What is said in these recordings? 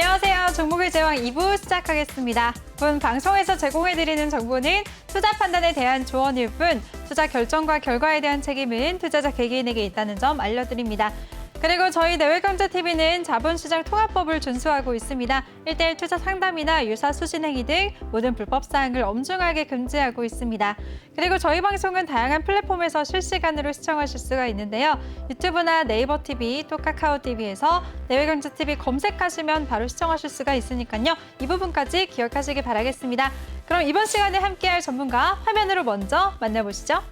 안녕하세요. 종목의 제왕 2부 시작하겠습니다. 본 방송에서 제공해드리는 정보는 투자 판단에 대한 조언일 뿐 투자 결정과 결과에 대한 책임은 투자자 개개인에게 있다는 점 알려드립니다. 그리고 저희 내외경제TV는 자본시장 통합법을 준수하고 있습니다. 1:1 투자 상담이나 유사 수신행위 등 모든 불법 사항을 엄중하게 금지하고 있습니다. 그리고 저희 방송은 다양한 플랫폼에서 실시간으로 시청하실 수가 있는데요. 유튜브나 네이버 TV, 또 카카오 TV에서 내외경제TV 검색하시면 바로 시청하실 수가 있으니까요. 이 부분까지 기억하시기 바라겠습니다. 그럼 이번 시간에 함께할 전문가 화면으로 먼저 만나보시죠.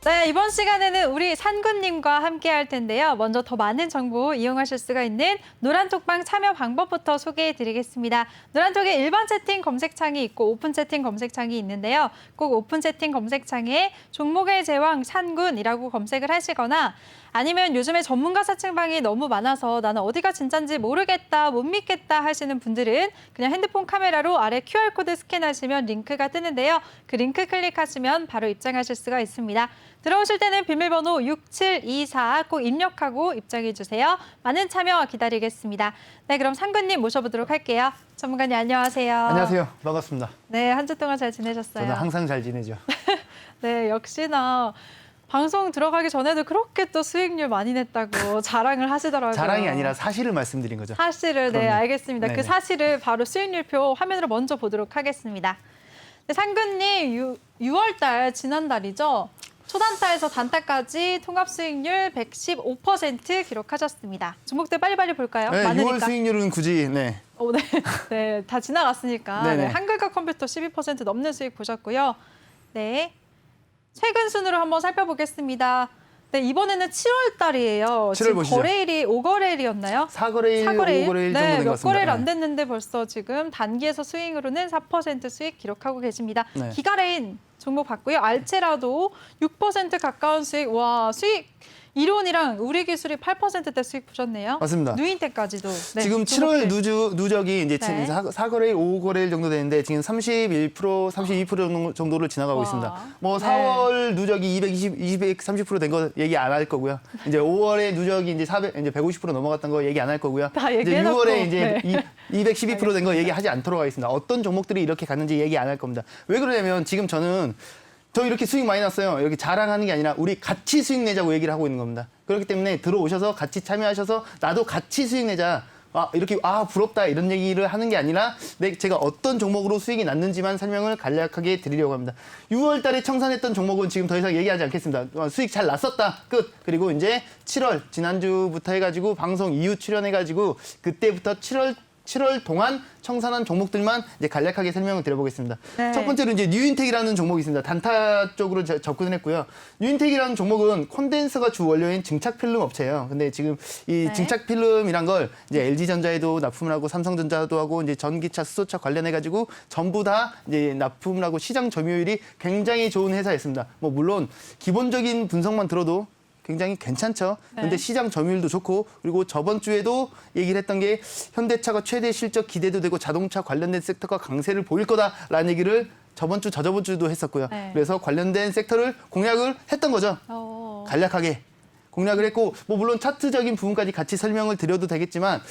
네, 이번 시간에는 우리 산군님과 함께 할 텐데요. 먼저 더 많은 정보 이용하실 수가 있는 노란톡방 참여 방법부터 소개해드리겠습니다. 노란톡에 일반 채팅 검색창이 있고 오픈 채팅 검색창이 있는데요. 꼭 오픈 채팅 검색창에 종목의 제왕 산군이라고 검색을 하시거나 아니면 요즘에 전문가 사칭방이 너무 많아서 나는 어디가 진짠지 모르겠다, 못 믿겠다 하시는 분들은 그냥 핸드폰 카메라로 아래 QR코드 스캔하시면 링크가 뜨는데요. 그 링크 클릭하시면 바로 입장하실 수가 있습니다. 들어오실 때는 비밀번호 6724 꼭 입력하고 입장해주세요. 많은 참여 기다리겠습니다. 네, 그럼 상근님 모셔보도록 할게요. 전문가님 안녕하세요. 안녕하세요. 반갑습니다. 네, 한 주 동안 잘 지내셨어요? 저는 항상 잘 지내죠. 네, 역시나 방송 들어가기 전에도 그렇게 또 수익률 많이 냈다고 자랑을 하시더라고요. 자랑이 아니라 사실을 말씀드린 거죠. 사실을, 네, 알겠습니다. 네네. 그 사실을 바로 수익률표 화면으로 먼저 보도록 하겠습니다. 네, 상근님, 6월달, 지난달이죠? 초단타에서 단타까지 통합 수익률 115% 기록하셨습니다. 종목들 빨리빨리 볼까요? 네, 많으니까. 6월 수익률은 굳이 네. 네. 네, 다 지나갔으니까. 네네. 네, 한글과 컴퓨터 12% 넘는 수익 보셨고요. 네, 최근 순으로 한번 살펴보겠습니다. 네, 이번에는 7월 달이에요. 7월 지금 보시죠. 거래일이 5거래일이었나요? 4거래일, 5거래일 정도 네, 된 것 몇 같습니다. 거래일 안 됐는데 벌써 지금 단기에서 수익으로는 4% 수익 기록하고 계십니다. 네. 기가레인 종목 봤고요. 알체라도 6% 가까운 수익. 와, 수익 이론이랑 우리 기술이 8%대 수익 보셨네요. 맞습니다. 누인테까지도. 네, 지금 7월 종목들. 누적이 이제 네. 4거래일, 5거래일 정도 되는데 지금 31%, 32% 정도를 지나가고 와. 있습니다. 뭐 네. 4월 누적이 230% 된 거 얘기 안 할 거고요. 이제 5월에 누적이 이제 150% 넘어갔던 거 얘기 안 할 거고요. 다 이제 얘기해놓고. 6월에 이제 네. 212% 된 거 얘기하지 않도록 하겠습니다. 어떤 종목들이 이렇게 갔는지 얘기 안 할 겁니다. 왜 그러냐면 지금 저는 저 이렇게 수익 많이 났어요. 이렇게 자랑하는 게 아니라 우리 같이 수익 내자고 얘기를 하고 있는 겁니다. 그렇기 때문에 들어오셔서 같이 참여하셔서 나도 같이 수익 내자. 이렇게 부럽다 이런 얘기를 하는 게 아니라 제가 어떤 종목으로 수익이 났는지만 설명을 간략하게 드리려고 합니다. 6월 달에 청산했던 종목은 지금 더 이상 얘기하지 않겠습니다. 수익 잘 났었다. 끝. 그리고 이제 7월 지난주부터 해가지고 방송 이후 출연해가지고 그때부터 7월 동안 청산한 종목들만 이제 간략하게 설명을 드려보겠습니다. 네. 첫 번째로 이제 뉴인텍이라는 종목이 있습니다. 단타 쪽으로 접근을 했고요. 뉴인텍이라는 종목은 콘덴서가 주 원료인 증착 필름 업체예요. 근데 지금 이 네. 증착 필름이란 걸 이제 LG전자에도 납품을 하고 삼성전자도 하고 이제 전기차, 수소차 관련해가지고 전부 다 이제 납품을 하고 시장 점유율이 굉장히 좋은 회사였습니다. 뭐 물론 기본적인 분석만 들어도 굉장히 괜찮죠. 근데 네. 시장 점유율도 좋고 그리고 저번 주에도 얘기를 했던 게 현대차가 최대 실적 기대도 되고 자동차 관련된 섹터가 강세를 보일 거다라는 얘기를 저번 주, 저저번 주도 했었고요. 네. 그래서 관련된 섹터를 공략을 했던 거죠. 간략하게 공략을 했고 뭐 물론 차트적인 부분까지 같이 설명을 드려도 되겠지만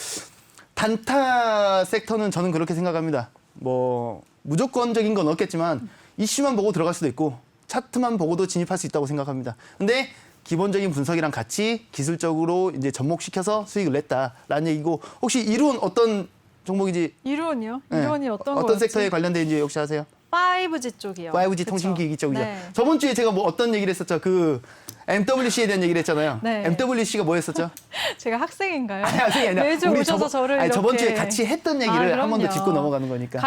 단타 섹터는 저는 그렇게 생각합니다. 뭐 무조건적인 건 없겠지만 이슈만 보고 들어갈 수도 있고 차트만 보고도 진입할 수 있다고 생각합니다. 근데 기본적인 분석이랑 같이 기술적으로 이제 접목시켜서 수익을 냈다라는 얘기고 혹시 이론 어떤 종목인지 이론이요? 네. 이론이 어떤 어떤 거였지? 섹터에 관련된지 혹시 아세요? 5G 쪽이요. 5G 그쵸? 통신기기 쪽이죠. 네. 저번 주에 제가 뭐 어떤 얘기를 했었죠? 그 MWC에 대한 얘기를 했잖아요. 네. MWC가 뭐였었죠? 제가 학생인가요? 학생이 아니라 매주 오셔서 저를 이렇게. 저번 주에 같이 했던 얘기를 한 번 더 그럼요. 짚고 넘어가는 거니까.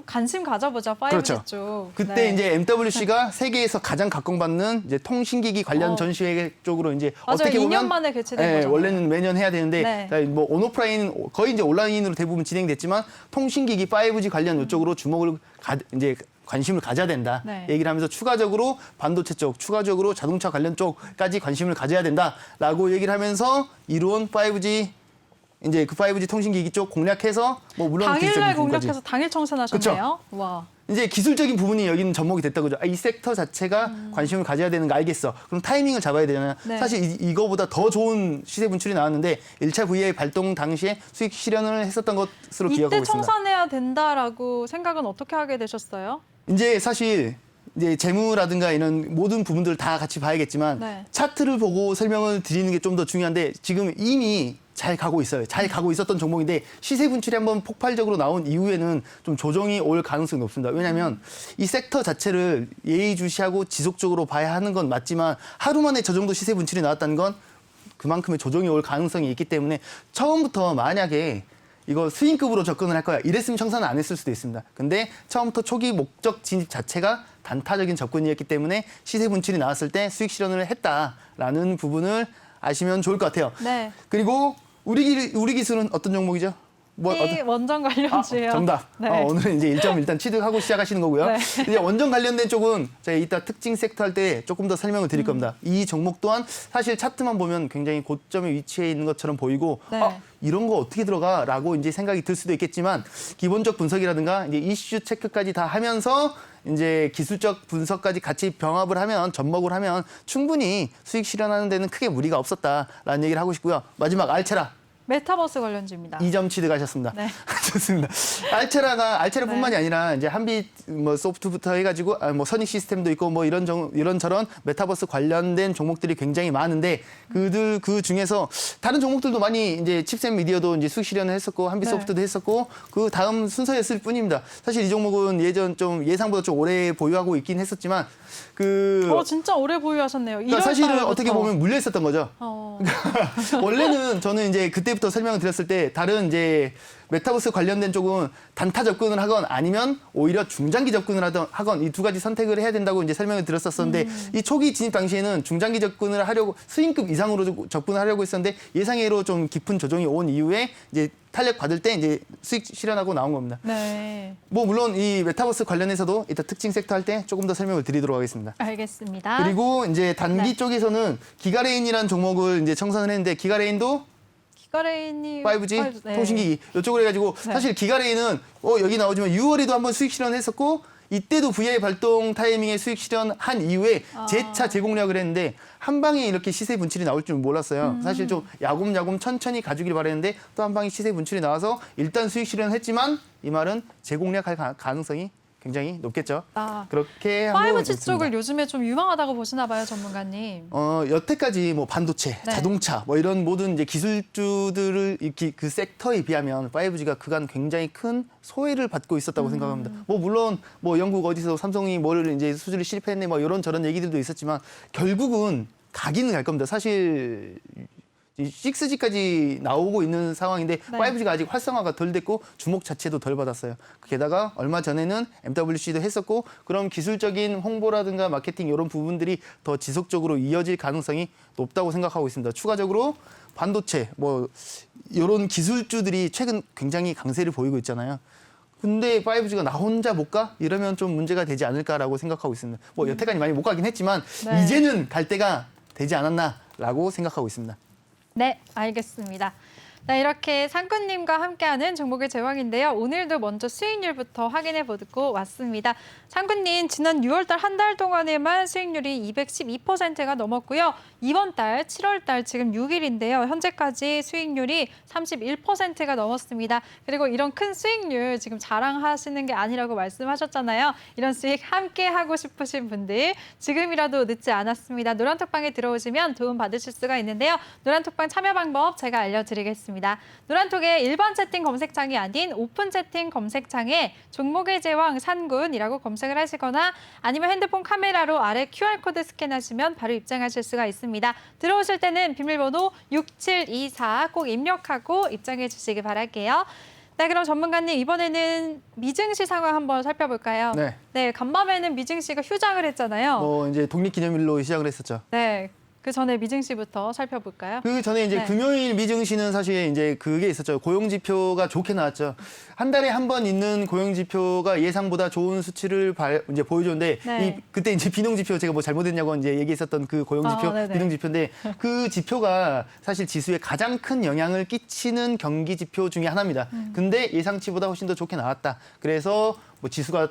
관심 가져보자, 5G 그렇죠. 쪽. 그때 네. 이제 MWC가 세계에서 가장 각광받는 이제 통신기기 관련 전시회 쪽으로 이제 맞아요. 어떻게 2년 보면 만에 개최된 거잖아요. 원래는 매년 해야 되는데 네. 뭐 온오프라인 거의 이제 온라인으로 대부분 진행됐지만 통신기기 5G 관련 이쪽으로 주목을 이제 관심을 가져야 된다. 네. 얘기를 하면서 추가적으로 반도체 쪽, 추가적으로 자동차 관련 쪽까지 관심을 가져야 된다라고 얘기를 하면서 이루온 5G 이제 그 5G 통신기기 쪽 공략해서 뭐 물론 당일날 기술적인 부분까지. 공략해서 당일 청산하셨네요. 와. 이제 기술적인 부분이 여기는 접목이 됐다 그죠. 이 섹터 자체가 관심을 가져야 되는 거 알겠어. 그럼 타이밍을 잡아야 되잖아요. 네. 사실 이거보다 더 좋은 시세 분출이 나왔는데 1차 VA 발동 당시에 수익 실현을 했었던 것으로 기억하고 이때 있습니다. 청산해야 된다라고 생각은 어떻게 하게 되셨어요? 이제 사실 이제 재무라든가 이런 모든 부분들을 다 같이 봐야겠지만 네. 차트를 보고 설명을 드리는 게 좀 더 중요한데 지금 이미 잘 가고 있어요. 잘 가고 있었던 종목인데 시세 분출이 한번 폭발적으로 나온 이후에는 좀 조정이 올 가능성이 높습니다. 왜냐하면 이 섹터 자체를 예의주시하고 지속적으로 봐야 하는 건 맞지만 하루 만에 저 정도 시세 분출이 나왔다는 건 그만큼의 조정이 올 가능성이 있기 때문에 처음부터 만약에 이거 스윙급으로 접근을 할 거야. 이랬으면 청산을 안 했을 수도 있습니다. 근데 처음부터 초기 목적 진입 자체가 단타적인 접근이었기 때문에 시세 분출이 나왔을 때 수익 실현을 했다라는 부분을 아시면 좋을 것 같아요. 네. 그리고 우리 기술은 어떤 종목이죠? 이 원전 관련주예요. 정답. 네. 오늘은 이제 1점 일단 취득하고 시작하시는 거고요. 네. 이제 원전 관련된 쪽은 제가 이따 특징 섹터 할 때 조금 더 설명을 드릴 겁니다. 이 종목 또한 사실 차트만 보면 굉장히 고점에 위치해 있는 것처럼 보이고 네. 이런 거 어떻게 들어가라고 이제 생각이 들 수도 있겠지만 기본적 분석이라든가 이제 이슈 체크까지 다 하면서 이제 기술적 분석까지 같이 병합을 하면 접목을 하면 충분히 수익 실현하는 데는 크게 무리가 없었다라는 얘기를 하고 싶고요. 마지막 알체라. 메타버스 관련주입니다. 2점 취득하셨습니다. 네. 좋습니다. 알체라뿐만이 아니라 이제 한빛 뭐 소프트부터 해가지고 뭐 선익 시스템도 있고 뭐 이런저런 메타버스 관련된 종목들이 굉장히 많은데 그 중에서 다른 종목들도 많이 이제 칩셋 미디어도 이제 수익 실현을 했었고 한빛 네. 소프트도 했었고 그 다음 순서였을 뿐입니다. 사실 이 종목은 예전 좀 예상보다 좀 오래 보유하고 있긴 했었지만 진짜 오래 보유하셨네요. 그러니까 사실은 1월 달부터. 어떻게 보면 물려 있었던 거죠. 원래는 저는 이제 그때부터 설명을 드렸을 때 다른 이제 메타버스 관련된 쪽은 단타 접근을 하건 아니면 오히려 중장기 접근을 하건 이 두 가지 선택을 해야 된다고 이제 설명을 드렸었는데 이 초기 진입 당시에는 중장기 접근을 하려고 스윙급 이상으로 접근을 하려고 했었는데 예상외로 좀 깊은 조정이 온 이후에 이제 탄력 받을 때 이제 수익 실현하고 나온 겁니다. 네. 뭐 물론 이 메타버스 관련해서도 이따 특징 섹터 할 때 조금 더 설명을 드리도록 하겠습니다. 알겠습니다. 그리고 이제 단기 네. 쪽에서는 기가레인이라는 종목을 이제 청산을 했는데 기가레인도 기가레인이 5G 네. 통신기기 이쪽으로 해가지고 네. 사실 기가레인은 여기 나오지만 6월에도 한번 수익 실현했었고 이때도 VI 발동 타이밍에 수익 실현한 이후에 재차 재공략을 했는데 한 방에 이렇게 시세 분출이 나올 줄 몰랐어요. 사실 좀 야곱야곱 천천히 가주길 바랬는데 또 한 방에 시세 분출이 나와서 일단 수익 실현했지만 이 말은 재공략할 가능성이 굉장히 높겠죠. 그렇게 한번 5G 쪽을 요즘에 좀 유망하다고 보시나 봐요, 전문가님. 여태까지 뭐 반도체, 네. 자동차 뭐 이런 모든 이제 기술주들을 그 섹터에 비하면 5G가 그간 굉장히 큰 소외를 받고 있었다고 생각합니다. 뭐 물론 뭐 영국 어디서 삼성이 뭐를 이제 수주를 실패했네 뭐 이런 저런 얘기들도 있었지만 결국은 가기는 갈 겁니다. 사실 6G까지 나오고 있는 상황인데 네. 5G가 아직 활성화가 덜 됐고 주목 자체도 덜 받았어요. 게다가 얼마 전에는 MWC도 했었고 그럼 기술적인 홍보라든가 마케팅 이런 부분들이 더 지속적으로 이어질 가능성이 높다고 생각하고 있습니다. 추가적으로 반도체 뭐 이런 기술주들이 최근 굉장히 강세를 보이고 있잖아요. 근데 5G가 나 혼자 못 가? 이러면 좀 문제가 되지 않을까라고 생각하고 있습니다. 뭐 여태까지 많이 못 가긴 했지만 네. 이제는 갈 때가 되지 않았나라고 생각하고 있습니다. 네, 알겠습니다. 네, 이렇게 상구님과 함께하는 종목의 제왕인데요. 오늘도 먼저 수익률부터 확인해 보고 왔습니다. 상구님, 지난 6월달 한 달 동안에만 수익률이 212%가 넘었고요. 이번 달 7월달 지금 6일인데요. 현재까지 수익률이 31%가 넘었습니다. 그리고 이런 큰 수익률 지금 자랑하시는 게 아니라고 말씀하셨잖아요. 이런 수익 함께 하고 싶으신 분들 지금이라도 늦지 않았습니다. 노란톡방에 들어오시면 도움 받으실 수가 있는데요. 노란톡방 참여 방법 제가 알려드리겠습니다. 노란톡의 1번 채팅 검색창이 아닌 오픈 채팅 검색창에 종목의 제왕 산군이라고 검색을 하시거나 아니면 핸드폰 카메라로 아래 QR코드 스캔하시면 바로 입장하실 수가 있습니다. 들어오실 때는 비밀번호 6724 꼭 입력하고 입장해 주시기 바랄게요. 네, 그럼 전문가님 이번에는 미증시 상황 한번 살펴볼까요? 네. 간밤에는 미증시가 휴장을 했잖아요. 뭐 이제 독립기념일로 시작을 했었죠. 네. 그 전에 미증시부터 살펴볼까요? 그 전에 이제 네. 금요일 미증시는 사실 이제 그게 있었죠. 고용지표가 좋게 나왔죠. 한 달에 한 번 있는 고용지표가 예상보다 좋은 수치를 이제 보여줬는데 네. 그때 이제 비농지표 제가 뭐 잘못했냐고 이제 얘기했었던 그 고용지표, 네네. 비농지표인데 그 지표가 사실 지수에 가장 큰 영향을 끼치는 경기지표 중에 하나입니다. 근데 예상치보다 훨씬 더 좋게 나왔다. 그래서 뭐 지수가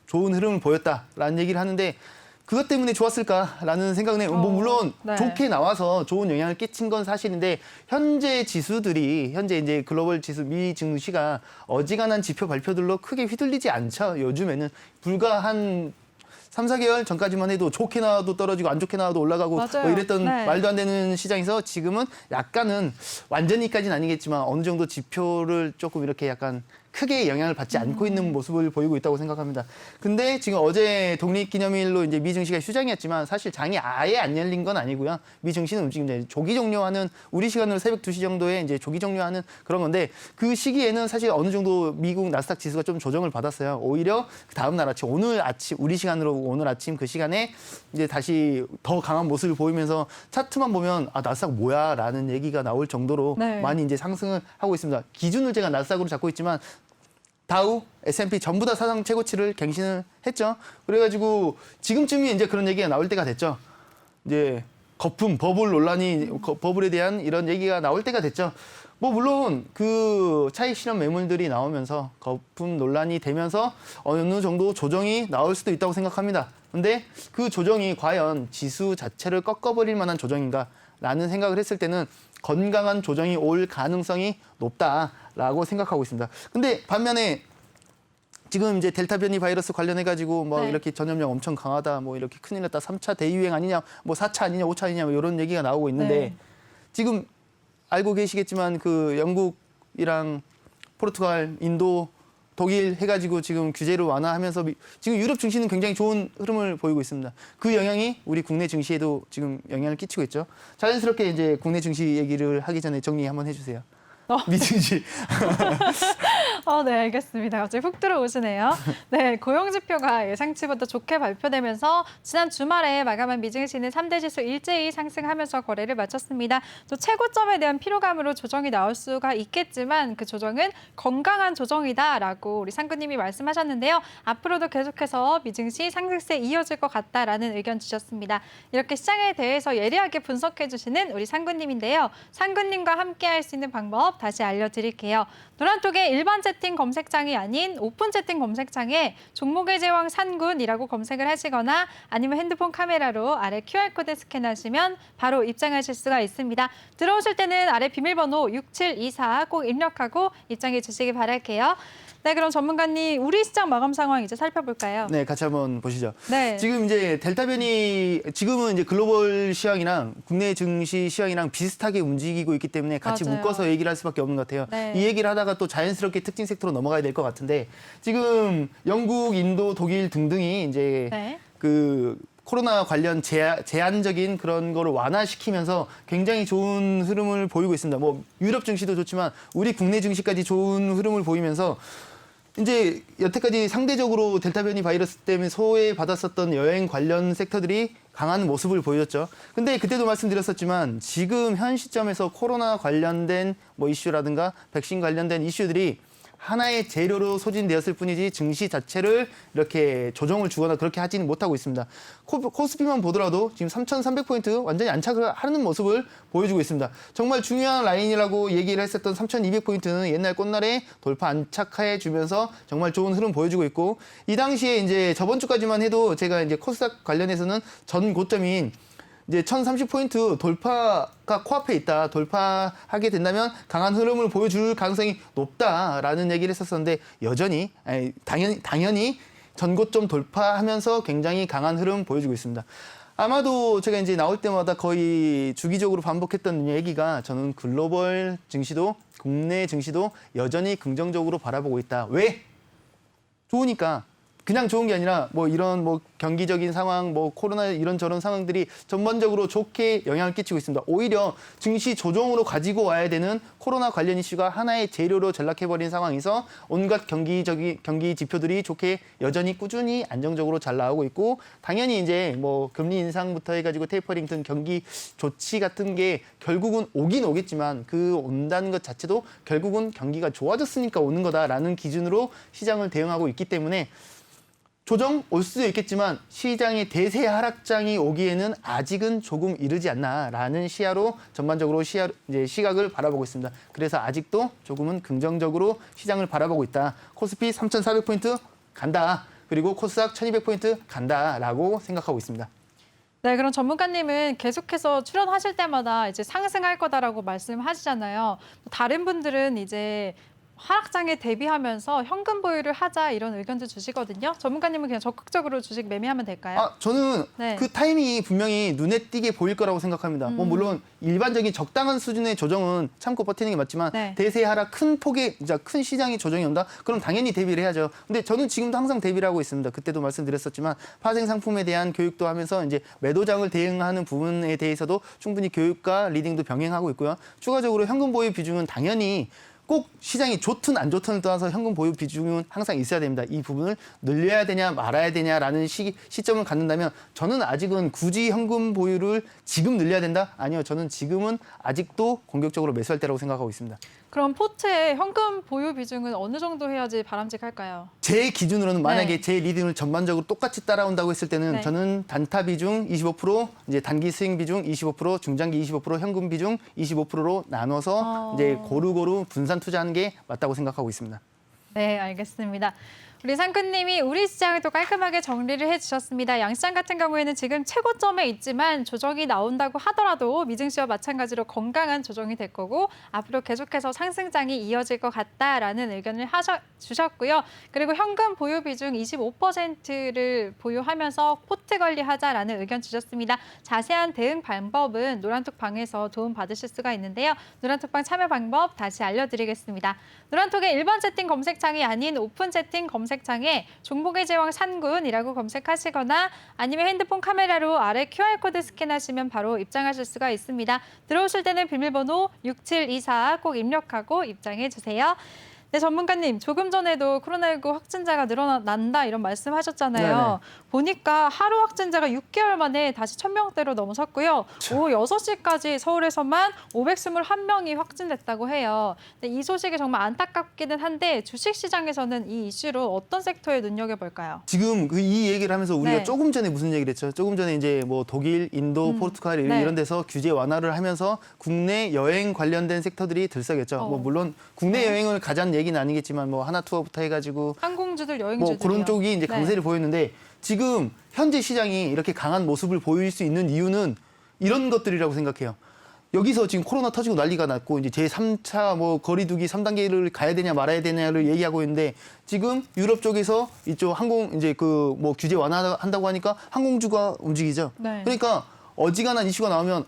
좋은 흐름을 보였다라는 얘기를 하는데 그것 때문에 좋았을까라는 생각은 해요. 뭐 물론 네. 좋게 나와서 좋은 영향을 끼친 건 사실인데 현재 지수들이 현재 이제 글로벌 지수 미 증시가 어지간한 지표 발표들로 크게 휘둘리지 않죠. 요즘에는 불과 한 3, 4개월 전까지만 해도 좋게 나와도 떨어지고 안 좋게 나와도 올라가고 맞아요. 뭐 이랬던 네. 말도 안 되는 시장에서 지금은 약간은 완전히까지는 아니겠지만 어느 정도 지표를 조금 이렇게 약간 크게 영향을 받지 않고 있는 모습을 보이고 있다고 생각합니다. 근데 지금 어제 독립기념일로 이제 미 증시가 휴장이었지만 사실 장이 아예 안 열린 건 아니고요. 미 증시는 움직입니다. 조기 종료하는 우리 시간으로 새벽 2시 정도에 이제 조기 종료하는 그런 건데 그 시기에는 사실 어느 정도 미국 나스닥 지수가 좀 조정을 받았어요. 오히려 그 다음 날 아침 오늘 아침 우리 시간으로 오늘 아침 그 시간에 이제 다시 더 강한 모습을 보이면서 차트만 보면 아 나스닥 뭐야라는 얘기가 나올 정도로 네. 많이 이제 상승을 하고 있습니다. 기준을 제가 나스닥으로 잡고 있지만 다우, S&P 전부 다 사상 최고치를 갱신을 했죠. 그래가지고 지금쯤이 이제 그런 얘기가 나올 때가 됐죠. 이제 거품, 버블에 대한 이런 얘기가 나올 때가 됐죠. 뭐 물론 그 차익 실현 매물들이 나오면서 거품 논란이 되면서 어느 정도 조정이 나올 수도 있다고 생각합니다. 근데 그 조정이 과연 지수 자체를 꺾어버릴 만한 조정인가라는 생각을 했을 때는 건강한 조정이 올 가능성이 높다라고 생각하고 있습니다. 근데 반면에 지금 이제 델타 변이 바이러스 관련해가지고 뭐 네. 이렇게 전염력 엄청 강하다, 뭐 이렇게 큰일 났다, 3차 대유행 아니냐, 뭐 4차 아니냐, 5차 아니냐, 뭐 이런 얘기가 나오고 있는데 네. 지금 알고 계시겠지만 그 영국이랑 포르투갈, 인도, 독일 해가지고 지금 규제를 완화하면서 지금 유럽 증시는 굉장히 좋은 흐름을 보이고 있습니다. 그 영향이 우리 국내 증시에도 지금 영향을 끼치고 있죠. 자연스럽게 이제 국내 증시 얘기를 하기 전에 정리 한번 해주세요. 미 증시. 네, 알겠습니다. 갑자기 훅 들어오시네요. 네, 고용지표가 예상치보다 좋게 발표되면서 지난 주말에 마감한 미증시는 3대 지수 일제히 상승하면서 거래를 마쳤습니다. 또 최고점에 대한 피로감으로 조정이 나올 수가 있겠지만 그 조정은 건강한 조정이다라고 우리 상구님이 말씀하셨는데요. 앞으로도 계속해서 미증시 상승세 이어질 것 같다라는 의견 주셨습니다. 이렇게 시장에 대해서 예리하게 분석해 주시는 우리 상구님인데요. 상구님과 함께 할 수 있는 방법 다시 알려드릴게요. 노란톡의 일반 채팅 검색창이 아닌 오픈 채팅 검색창에 종목의 제왕 산군이라고 검색을 하시거나 아니면 핸드폰 카메라로 아래 QR코드 스캔하시면 바로 입장하실 수가 있습니다. 들어오실 때는 아래 비밀번호 6724 꼭 입력하고 입장해 주시기 바랄게요. 네, 그럼 전문가님 우리 시장 마감 상황 이제 살펴볼까요? 네, 같이 한번 보시죠. 네. 지금 이제 델타 변이 지금은 이제 글로벌 시황이랑 국내 증시 시황이랑 비슷하게 움직이고 있기 때문에 같이 맞아요. 묶어서 얘기를 할 수밖에 없는 것 같아요. 네. 이 얘기를 하다가 또 자연스럽게 특징 섹터로 넘어가야 될 것 같은데 지금 영국, 인도, 독일 등등이 이제 네. 그 코로나 관련 제한적인 그런 거를 완화시키면서 굉장히 좋은 흐름을 보이고 있습니다. 뭐 유럽 증시도 좋지만 우리 국내 증시까지 좋은 흐름을 보이면서 이제 여태까지 상대적으로 델타 변이 바이러스 때문에 소외받았었던 여행 관련 섹터들이 강한 모습을 보였죠. 근데 그때도 말씀드렸었지만 지금 현 시점에서 코로나 관련된 뭐 이슈라든가 백신 관련된 이슈들이 하나의 재료로 소진되었을 뿐이지 증시 자체를 이렇게 조정을 주거나 그렇게 하지는 못하고 있습니다. 코스피만 보더라도 지금 3,300포인트 완전히 안착을 하는 모습을 보여주고 있습니다. 정말 중요한 라인이라고 얘기를 했었던 3,200포인트는 옛날 꽃날에 돌파 안착해 주면서 정말 좋은 흐름 보여주고 있고 이 당시에 이제 저번 주까지만 해도 제가 이제 코스닥 관련해서는 전 고점인 이제 1,030포인트 돌파가 코앞에 있다. 돌파하게 된다면 강한 흐름을 보여줄 가능성이 높다라는 얘기를 했었었는데 여전히 당연히 전고점 돌파하면서 굉장히 강한 흐름 보여주고 있습니다. 아마도 제가 이제 나올 때마다 거의 주기적으로 반복했던 얘기가 저는 글로벌 증시도 국내 증시도 여전히 긍정적으로 바라보고 있다. 왜? 좋으니까. 그냥 좋은 게 아니라 뭐 이런 뭐 경기적인 상황, 뭐 코로나 이런 저런 상황들이 전반적으로 좋게 영향을 끼치고 있습니다. 오히려 증시 조정으로 가지고 와야 되는 코로나 관련 이슈가 하나의 재료로 전락해버린 상황에서 온갖 경기 지표들이 좋게 여전히 꾸준히 안정적으로 잘 나오고 있고 당연히 이제 뭐 금리 인상부터 해가지고 테이퍼링 등 경기 조치 같은 게 결국은 오긴 오겠지만 그 온다는 것 자체도 결국은 경기가 좋아졌으니까 오는 거다라는 기준으로 시장을 대응하고 있기 때문에 조정 올 수도 있겠지만 시장의 대세 하락장이 오기에는 아직은 조금 이르지 않나라는 시야로 전반적으로 시각을 바라보고 있습니다. 그래서 아직도 조금은 긍정적으로 시장을 바라보고 있다. 코스피 3,400포인트 간다. 그리고 코스닥 1200포인트 간다라고 생각하고 있습니다. 네, 그럼 전문가님은 계속해서 출연하실 때마다 이제 상승할 거다라고 말씀하시잖아요. 다른 분들은 이제 하락장에 대비하면서 현금 보유를 하자 이런 의견도 주시거든요. 전문가님은 그냥 적극적으로 주식 매매하면 될까요? 저는 네. 그 타이밍이 분명히 눈에 띄게 보일 거라고 생각합니다. 뭐 물론 일반적인 적당한 수준의 조정은 참고 버티는 게 맞지만 네. 대세 하락 큰 폭의 진짜 큰 시장의 조정이 온다? 그럼 당연히 대비를 해야죠. 근데 저는 지금도 항상 대비를 하고 있습니다. 그때도 말씀드렸었지만 파생 상품에 대한 교육도 하면서 이제 매도장을 대응하는 부분에 대해서도 충분히 교육과 리딩도 병행하고 있고요. 추가적으로 현금 보유 비중은 당연히 꼭 시장이 좋든 안 좋든을 떠나서 현금 보유 비중은 항상 있어야 됩니다. 이 부분을 늘려야 되냐 말아야 되냐라는 시점을 갖는다면 저는 아직은 굳이 현금 보유를 지금 늘려야 된다? 아니요. 저는 지금은 아직도 공격적으로 매수할 때라고 생각하고 있습니다. 그럼 포트의 현금 보유 비중은 어느 정도 해야지 바람직할까요? 제 기준으로는 만약에 네. 제 리딩을 전반적으로 똑같이 따라온다고 했을 때는 네. 저는 단타 비중 25%, 이제 단기 스윙 비중 25%, 중장기 25%, 현금 비중 25%로 나눠서 이제 고루고루 분산 투자하는 게 맞다고 생각하고 있습니다. 네, 알겠습니다. 우리 상근님이 우리 시장을 또 깔끔하게 정리를 해주셨습니다. 양시장 같은 경우에는 지금 최고점에 있지만 조정이 나온다고 하더라도 미증시와 마찬가지로 건강한 조정이 될 거고 앞으로 계속해서 상승장이 이어질 것 같다라는 의견을 주셨고요. 그리고 현금 보유 비중 25%를 보유하면서 포트 관리하자라는 의견 주셨습니다. 자세한 대응 방법은 노란톡 방에서 도움 받으실 수가 있는데요. 노란톡방 참여 방법 다시 알려드리겠습니다. 노란톡의 1번 채팅 검색창이 아닌 오픈 채팅 검색창에 종목의 제왕 산군이라고 검색하시거나 아니면 핸드폰 카메라로 아래 QR코드 스캔하시면 바로 입장하실 수가 있습니다. 들어오실 때는 비밀번호 6724 꼭 입력하고 입장해 주세요. 네, 전문가님, 조금 전에도 코로나19 확진자가 늘어난다 이런 말씀하셨잖아요. 보니까 하루 확진자가 6개월 만에 다시 1,000명대로 넘어섰고요. 오후 6시까지 서울에서만 521명이 확진됐다고 해요. 근데 이 소식이 정말 안타깝기는 한데 주식시장에서는 이 이슈로 어떤 섹터에 눈여겨볼까요? 지금 이 얘기를 하면서 우리가 네. 조금 전에 무슨 얘기를 했죠? 조금 전에 이제 뭐 독일, 인도, 포르투갈 네. 이런 데서 규제 완화를 하면서 국내 여행 관련된 섹터들이 들썩였죠. 뭐 물론 국내 여행을 가자는 얘기는 아니겠지만 뭐 하나투어부터 해가지고 항공주들, 뭐 여행주들 그런 쪽이 이제 네. 강세를 보였는데 지금 현재 시장이 이렇게 강한 모습을 보일 수 있는 이유는 이런 것들이라고 생각해요. 여기서 지금 코로나 터지고 난리가 났고 이제 제3차 뭐 거리두기 3단계를 가야 되냐 말아야 되냐를 얘기하고 있는데 지금 유럽 쪽에서 이쪽 항공 이제 그 뭐 규제 완화한다고 하니까 항공주가 움직이죠. 네. 그러니까 어지간한 이슈가 나오면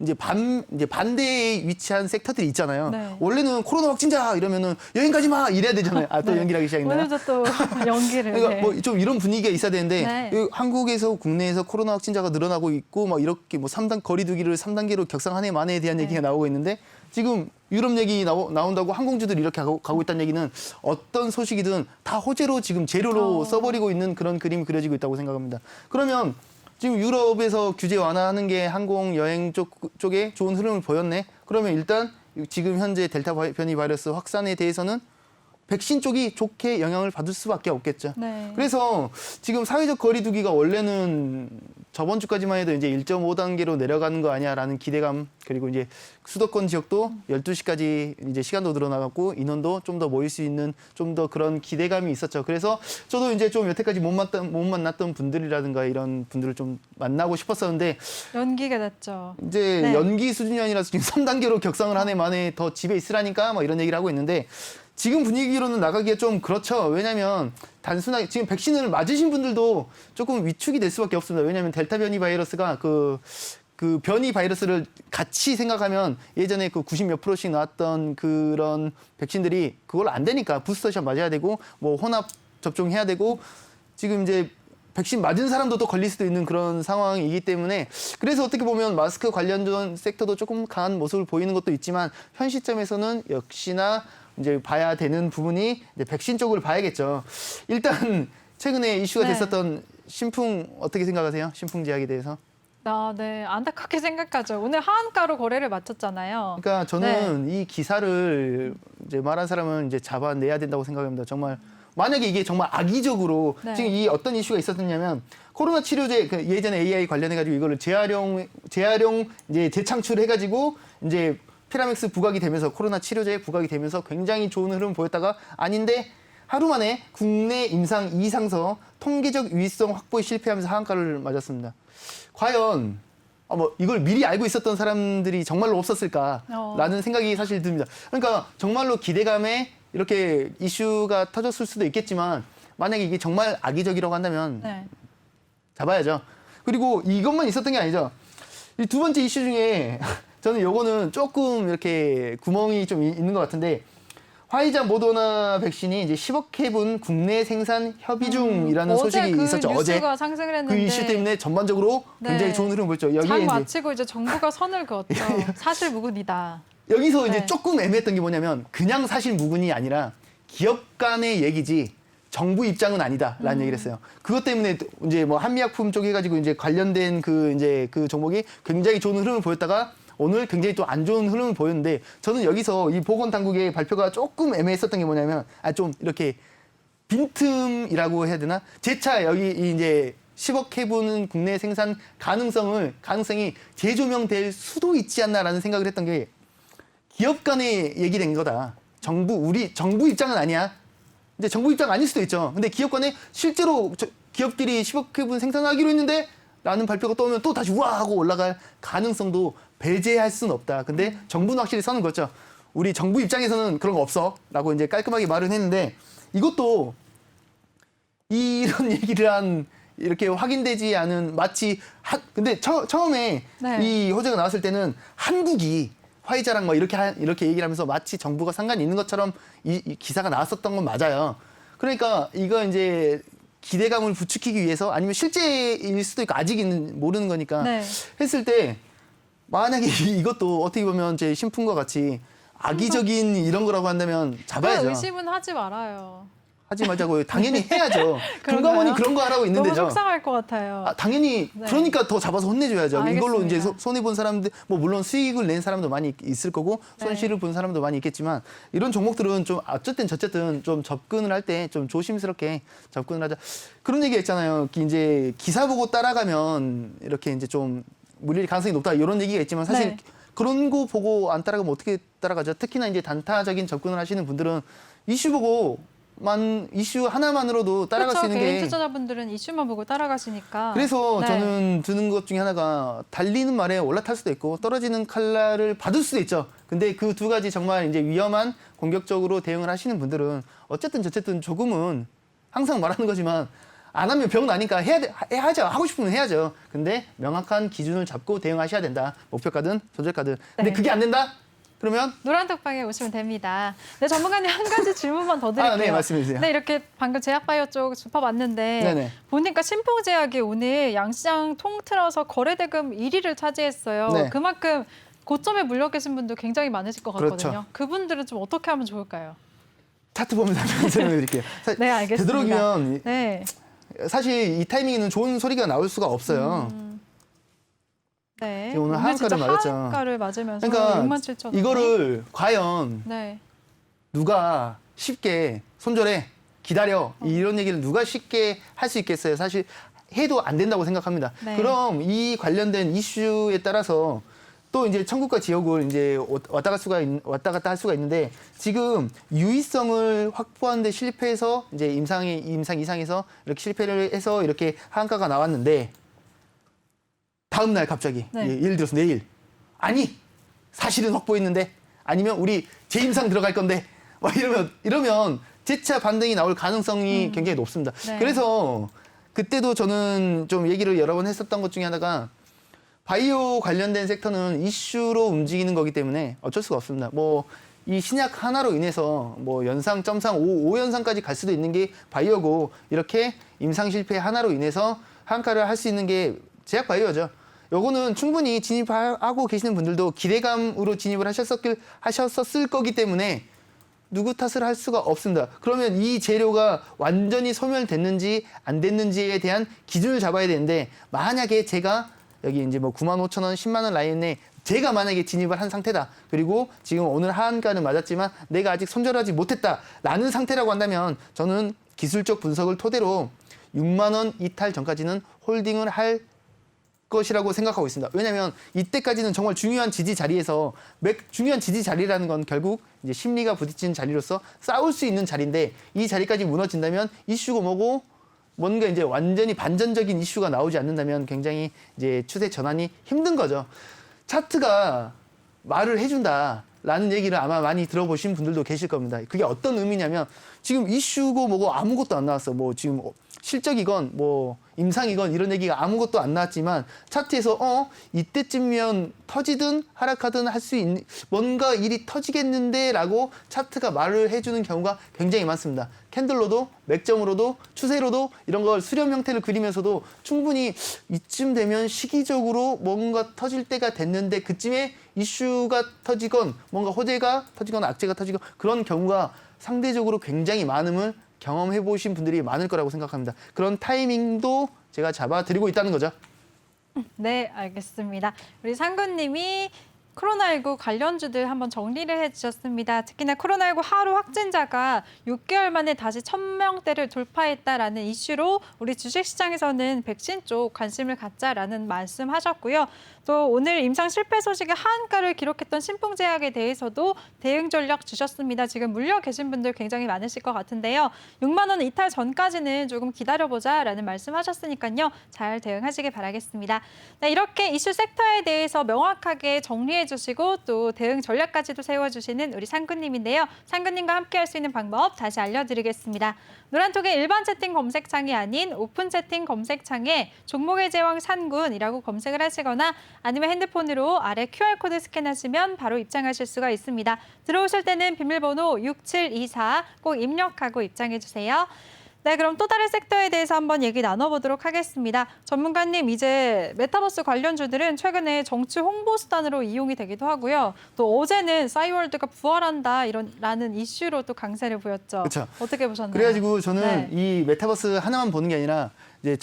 이제 반대에 위치한 섹터들이 있잖아요. 네. 원래는 코로나 확진자 이러면은 여행 가지 마 이래야 되잖아요. 또 네. 연기하기 시작했나요? 오늘도 또 연기를. 그러니까 네. 뭐 좀 이런 분위기가 있어야 되는데 네. 여기 한국에서 국내에서 코로나 확진자가 늘어나고 있고 막 이렇게 뭐 3단 거리두기를 3단계로 격상하네 마네에 대한 얘기가 나오고 있는데 지금 유럽 얘기 나온다고 항공주들이 이렇게 가고 있다는 얘기는 어떤 소식이든 다 호재로 지금 재료로 써버리고 있는 그런 그림이 그려지고 있다고 생각합니다. 그러면 지금 유럽에서 규제 완화하는 게 항공 여행 쪽에 좋은 흐름을 보였네. 그러면 일단 지금 현재 델타 변이 바이러스 확산에 대해서는 백신 쪽이 좋게 영향을 받을 수밖에 없겠죠. 네. 그래서 지금 사회적 거리두기가 원래는 저번 주까지만 해도 이제 1.5단계로 내려가는 거 아니야라는 기대감 그리고 이제 수도권 지역도 12시까지 이제 시간도 늘어나갔고 인원도 좀 더 모일 수 있는 좀 더 그런 기대감이 있었죠. 그래서 저도 이제 좀 여태까지 못 만났던 분들이라든가 이런 분들을 좀 만나고 싶었었는데 연기가 됐죠. 이제 네. 연기 수준이 아니라서 지금 3단계로 격상을 하네 만에 더 집에 있으라니까 뭐 이런 얘기를 하고 있는데 지금 분위기로는 나가기가 좀 그렇죠. 왜냐하면 단순하게 지금 백신을 맞으신 분들도 조금 위축이 될 수밖에 없습니다. 왜냐하면 델타 변이 바이러스가 그 변이 바이러스를 같이 생각하면 예전에 그 90몇 %씩 나왔던 그런 백신들이 그걸 안 되니까 부스터샷 맞아야 되고 뭐 혼합 접종해야 되고 지금 이제 백신 맞은 사람도 또 걸릴 수도 있는 그런 상황이기 때문에 그래서 어떻게 보면 마스크 관련된 섹터도 조금 강한 모습을 보이는 것도 있지만 현 시점에서는 역시나 이제 봐야 되는 부분이 이제 백신 쪽을 봐야겠죠. 일단 최근에 이슈가 네. 됐었던 신풍 어떻게 생각하세요? 신풍 제약에 대해서? 네, 안타깝게 생각하죠. 오늘 하한가로 거래를 마쳤잖아요. 그러니까 저는 이 기사를 이제 말한 사람은 이제 잡아내야 된다고 생각합니다. 정말 만약에 이게 정말 악의적으로 네. 지금 이 어떤 이슈가 있었냐면 코로나 치료제 그 예전에 AI 관련해가지고 이거를 재활용 이제 재창출해가지고 이제 피라믹스 부각이 되면서 코로나 치료제에 부각이 되면서 굉장히 좋은 흐름 보였다가 아닌데 하루 만에 국내 임상 2상서 통계적 유의성 확보에 실패하면서 하한가를 맞았습니다. 과연 뭐 이걸 미리 알고 있었던 사람들이 정말로 없었을까라는 생각이 사실 듭니다. 그러니까 정말로 기대감에 이렇게 이슈가 터졌을 수도 있겠지만 만약에 이게 정말 악의적이라고 한다면 네. 잡아야죠. 그리고 이것만 있었던 게 아니죠. 이 두 번째 이슈 중에 저는 요거는 조금 이렇게 구멍이 좀 있는 것 같은데 화이자 모더나 백신이 이제 10억 회분 국내 생산 협의 중이라는 소식이 있었죠. 어제 어제 그 상승을 했는데 그 이슈 때문에 전반적으로 굉장히 네. 좋은 흐름을 보였죠. 장 여기에 이제 마치고 이제 정부가 선을 그었죠. 사실 무근이다. 여기서 이제 네. 조금 애매했던 게 뭐냐면 그냥 사실 무근이 아니라 기업 간의 얘기지 정부 입장은 아니다라는 얘기를 했어요. 그것 때문에 이제 뭐 한미약품 쪽 해가지고 이제 관련된 그 종목이 굉장히 좋은 흐름을 보였다가 오늘 굉장히 또 안 좋은 흐름을 보였는데 저는 여기서 이 보건당국의 발표가 조금 애매했었던 게 뭐냐면 좀 이렇게 빈틈이라고 해야 되나? 재차 여기 이제 10억 회분 국내 생산 가능성이 재조명될 수도 있지 않나라는 생각을 했던 게 기업 간의 얘기된 거다. 정부 입장은 아니야. 이제 정부 입장 아닐 수도 있죠. 근데 기업 간에 실제로 기업들이 10억 회분 생산하기로 했는데 라는 발표가 떠오면 또 다시 우와 하고 올라갈 가능성도 배제할 수는 없다. 근데 정부는 확실히 선은 그었죠. 우리 정부 입장에서는 그런 거 없어. 라고 이제 깔끔하게 말은 했는데 이것도 이런 얘기를 한 이렇게 확인되지 않은 마치 근데 처음에 네. 이 호재가 나왔을 때는 한국이 화이자랑 뭐 이렇게 얘기를 하면서 마치 정부가 상관이 있는 것처럼 이 기사가 나왔었던 건 맞아요. 그러니까 이거 이제 기대감을 부추기기 위해서 아니면 실제일 수도 있고 아직은 모르는 거니까 네. 했을 때 만약에 이것도 어떻게 보면 제 신품과 같이 악의적인 이런 거라고 한다면 그 잡아야죠. 의심은 하지 말아요. 하지 말자고요. 당연히 해야죠. 그런가요? 금감원이 그런 거 하라고 있는데죠. 너무 속상할 것 같아요. 당연히 네. 그러니까 더 잡아서 혼내줘야죠. 이걸로 이제 알겠습니다. 손해 본 사람들 뭐 물론 수익을 낸 사람도 많이 있을 거고 네. 손실을 본 사람도 많이 있겠지만 이런 종목들은 좀 어쨌든 좀 접근을 할 때 좀 조심스럽게 접근을 하자. 그런 얘기 했잖아요. 이제 기사 보고 따라가면 이렇게 이제 좀 물릴 가능성이 높다 이런 얘기가 있지만 사실 네. 그런 거 보고 안 따라가면 어떻게 따라가죠? 특히나 이제 단타적인 접근을 하시는 분들은 이슈 보고 이슈 하나만으로도 따라갈 그렇죠. 수 있는 개인 게 투자자분들은 이슈만 보고 따라가시니까. 그래서 네. 저는 드는 것 중에 하나가 달리는 말에 올라탈 수도 있고 떨어지는 칼날을 받을 수도 있죠. 근데 그 두 가지 정말 이제 위험한 공격적으로 대응을 하시는 분들은 어쨌든 조금은 항상 말하는 거지만 안 하면 병 나니까 해야죠. 하고 싶으면 해야죠. 근데 명확한 기준을 잡고 대응하셔야 된다. 목표가든 조절가든. 근데 네. 그게 안 된다? 그러면 노란톡방에 오시면 됩니다. 네, 전문가님 한 가지 질문만 더 드릴게요. 네, 말씀해 주세요. 네, 이렇게 방금 제약바이오 쪽 짚어봤는데 네네. 보니까 신풍제약이 오늘 양시장 통틀어서 거래대금 1위를 차지했어요. 네. 그만큼 고점에 물려 계신 분도 굉장히 많으실 것 같거든요. 그렇죠. 그분들은 좀 어떻게 하면 좋을까요? 차트 보면서 설명해 드릴게요. 네, 알겠습니다. 되도록이면 네. 사실 이 타이밍에는 좋은 소리가 나올 수가 없어요. 네. 오늘 하한가를 진짜 맞았죠. 하한가를 맞으면서 그러니까 67,000원. 이거를 과연 네. 누가 쉽게 손절해 기다려 이런 얘기를 누가 쉽게 할 수 있겠어요. 사실 해도 안 된다고 생각합니다. 네. 그럼 이 관련된 이슈에 따라서 또 이제 천국과 지옥을 이제 왔다 갔다 할 수가 있는데 지금 유의성을 확보하는 데 실패해서 이제 임상 이상에서 이렇게 실패를 해서 이렇게 하한가가 나왔는데 다음 날 갑자기 네. 예를 들어서 내일 아니 사실은 확보했는데 아니면 우리 재임상 들어갈 건데 막 이러면 재차 반등이 나올 가능성이 굉장히 높습니다. 네. 그래서 그때도 저는 좀 얘기를 여러 번 했었던 것 중에 하나가 바이오 관련된 섹터는 이슈로 움직이는 거기 때문에 어쩔 수가 없습니다. 뭐 이 신약 하나로 인해서 뭐 연상, 점상, 5연상까지 갈 수도 있는 게 바이오고 이렇게 임상 실패 하나로 인해서 한가를 할 수 있는 게 제약 바이오죠. 요거는 충분히 진입하고 계시는 분들도 기대감으로 진입을 하셨었을 거기 때문에 누구 탓을 할 수가 없습니다. 그러면 이 재료가 완전히 소멸됐는지 안 됐는지에 대한 기준을 잡아야 되는데 만약에 제가 여기 이제 뭐 95,000원, 10만 원 라인에 제가 만약에 진입을 한 상태다. 그리고 지금 오늘 하한가는 맞았지만 내가 아직 손절하지 못했다라는 상태라고 한다면 저는 기술적 분석을 토대로 6만 원 이탈 전까지는 홀딩을 할 것이라고 생각하고 있습니다. 왜냐하면 이때까지는 정말 중요한 지지 자리에서 중요한 지지 자리라는 건 결국 이제 심리가 부딪히는 자리로서 싸울 수 있는 자리인데 이 자리까지 무너진다면 이슈고 뭐고 뭔가 이제 완전히 반전적인 이슈가 나오지 않는다면 굉장히 이제 추세 전환이 힘든 거죠. 차트가 말을 해준다라는 얘기를 아마 많이 들어보신 분들도 계실 겁니다. 그게 어떤 의미냐면 지금 이슈고 뭐고 아무것도 안 나왔어. 뭐 지금 실적이건 뭐 임상이건 이런 얘기가 아무것도 안 나왔지만 차트에서 이때쯤이면 터지든 하락하든 할 수 있는 뭔가 일이 터지겠는데라고 차트가 말을 해주는 경우가 굉장히 많습니다. 캔들로도 맥점으로도 추세로도 이런 걸 수렴 형태를 그리면서도 충분히 이쯤 되면 시기적으로 뭔가 터질 때가 됐는데 그쯤에 이슈가 터지건 뭔가 호재가 터지건 악재가 터지건 그런 경우가 상대적으로 굉장히 많음을 경험해 보신 분들이 많을 거라고 생각합니다. 그런 타이밍도 제가 잡아드리고 있다는 거죠. 네, 알겠습니다. 우리 상구님이 코로나19 관련주들 한번 정리를 해주셨습니다. 특히나 코로나19 하루 확진자가 6개월 만에 다시 1,000명대를 돌파했다라는 이슈로 우리 주식시장에서는 백신 쪽 관심을 갖자라는 말씀하셨고요. 또 오늘 임상 실패 소식에 하한가를 기록했던 신풍제약에 대해서도 대응 전략 주셨습니다. 지금 물려 계신 분들 굉장히 많으실 것 같은데요. 6만 원 이탈 전까지는 조금 기다려보자라는 말씀하셨으니까요. 잘 대응하시길 바라겠습니다. 네, 이렇게 이슈 섹터에 대해서 명확하게 정리해 주시고 또 대응 전략까지도 세워주시는 우리 상구님인데요. 상구님과 함께 할 수 있는 방법 다시 알려드리겠습니다. 노란톡의 일반 채팅 검색창이 아닌 오픈 채팅 검색창에 종목의 제왕 상군이라고 검색을 하시거나 아니면 핸드폰으로 아래 QR코드 스캔하시면 바로 입장하실 수가 있습니다. 들어오실 때는 비밀번호 6724 꼭 입력하고 입장해 주세요. 네, 그럼 또 다른 섹터에 대해서 한번 얘기 나눠보도록 하겠습니다. 전문가님, 이제 메타버스 관련주들은 최근에 정치 홍보 수단으로 이용이 되기도 하고요. 또 어제는 싸이월드가 부활한다 라는 이슈로 또 강세를 보였죠. 그렇죠. 어떻게 보셨나요? 그래가지고 저는 네. 이 메타버스 하나만 보는 게 아니라 이제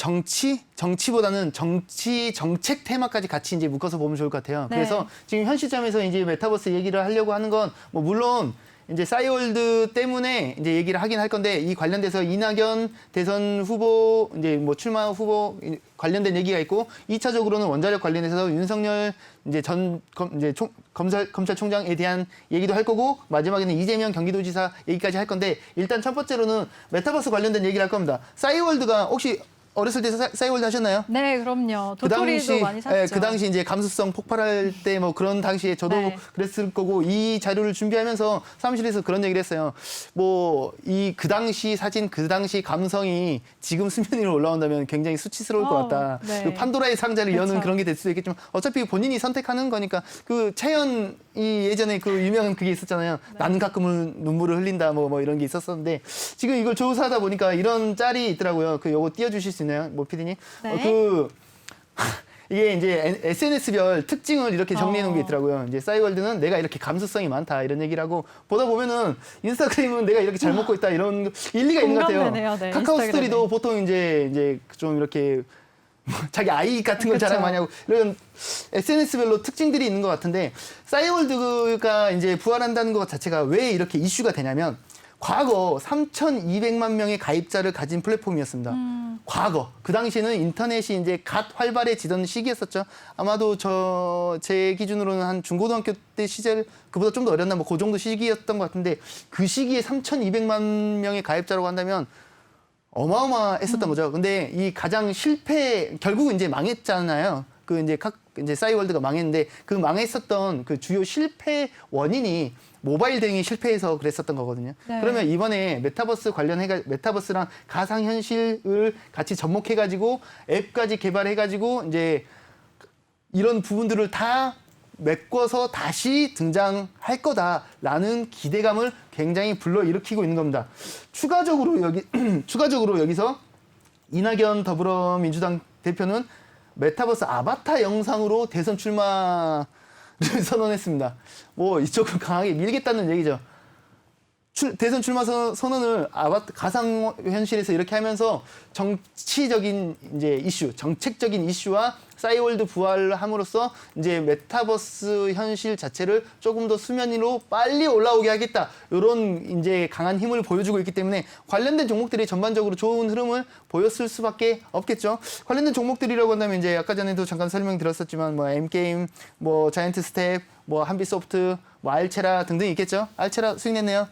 정치보다는 정치 정책 테마까지 같이 이제 묶어서 보면 좋을 것 같아요. 네. 그래서 지금 현 시점에서 이제 메타버스 얘기를 하려고 하는 건 뭐 물론 이제 싸이월드 때문에 이제 얘기를 하긴 할 건데 이 관련돼서 이낙연 대선 후보 이제 뭐 출마 후보 관련된 얘기가 있고 2차적으로는 원자력 관련해서 윤석열 이제 검찰총장에 대한 얘기도 할 거고 마지막에는 이재명 경기도지사 얘기까지 할 건데 일단 첫 번째로는 메타버스 관련된 얘기를 할 겁니다. 싸이월드가 혹시 어렸을 때 싸이월드 하셨나요? 네, 그럼요. 도토리도 많이 샀죠. 그 당시 이제 감수성 폭발할 때 뭐 그런 당시에 저도 네. 그랬을 거고 이 자료를 준비하면서 사무실에서 그런 얘기를 했어요. 뭐 그 당시 사진, 그 당시 감성이 지금 수면 위로 올라온다면 굉장히 수치스러울 것 같다. 네. 그 판도라의 상자를 여는 그렇죠. 그런 게 될 수도 있겠지만 어차피 본인이 선택하는 거니까 그 차연이 예전에 그 유명한 그게 있었잖아요. 네. 나는 가끔은 눈물을 흘린다 뭐 이런 게 있었었는데 지금 이걸 조사하다 보니까 이런 짤이 있더라고요. 그 요거 띄워주실 수 있나요, 뭐 PD님? 네. 이게 이제 SNS별 특징을 이렇게 정리해 놓은 게 있더라고요. 이제 싸이월드는 내가 이렇게 감수성이 많다 이런 얘기를 하고 보다 보면은 인스타그램은 내가 이렇게 잘 먹고 있다 이런 일리가 있는 것 같아요. 공감되네요. 네, 카카오 인스타그램이. 스토리도 보통 이제 좀 이렇게 자기 아이 같은 걸 그쵸. 자랑 많이 하고 이런 SNS별로 특징들이 있는 것 같은데 싸이월드가 이제 부활한다는 것 자체가 왜 이렇게 이슈가 되냐면 과거 3,200만 명의 가입자를 가진 플랫폼이었습니다. 과거 그 당시에는 인터넷이 이제 갓 활발해지던 시기였었죠. 아마도 제 기준으로는 한 중고등학교 때 시절 그보다 좀 더 어렸나 뭐 그 정도 시기였던 것 같은데 그 시기에 3,200만 명의 가입자라고 한다면 어마어마했었던 거죠. 근데 이 가장 결국은 이제 망했잖아요. 그 이제 싸이월드가 망했는데 그 망했었던 그 주요 실패 원인이 모바일 대응이 실패해서 그랬었던 거거든요. 네. 그러면 이번에 메타버스랑 가상현실을 같이 접목해가지고 앱까지 개발해가지고 이제 이런 부분들을 다 메꿔서 다시 등장할 거다라는 기대감을 굉장히 불러일으키고 있는 겁니다. 추가적으로 여기서 이낙연 더불어민주당 대표는 메타버스 아바타 영상으로 대선 출마를 선언했습니다. 뭐 이쪽을 강하게 밀겠다는 얘기죠. 대선 출마 선언을 가상현실에서 이렇게 하면서 정치적인 이제 이슈, 정책적인 이슈와 싸이월드 부활함으로써 이제 메타버스 현실 자체를 조금 더 수면 위로 빨리 올라오게 하겠다. 이런 이제 강한 힘을 보여주고 있기 때문에 관련된 종목들이 전반적으로 좋은 흐름을 보였을 수밖에 없겠죠. 관련된 종목들이라고 한다면 이제 아까 전에도 잠깐 설명드렸었지만 뭐 M게임, 뭐 자이언트 스텝, 뭐 한비소프트, 뭐 알체라 등등 있겠죠. 알체라 수익 냈네요.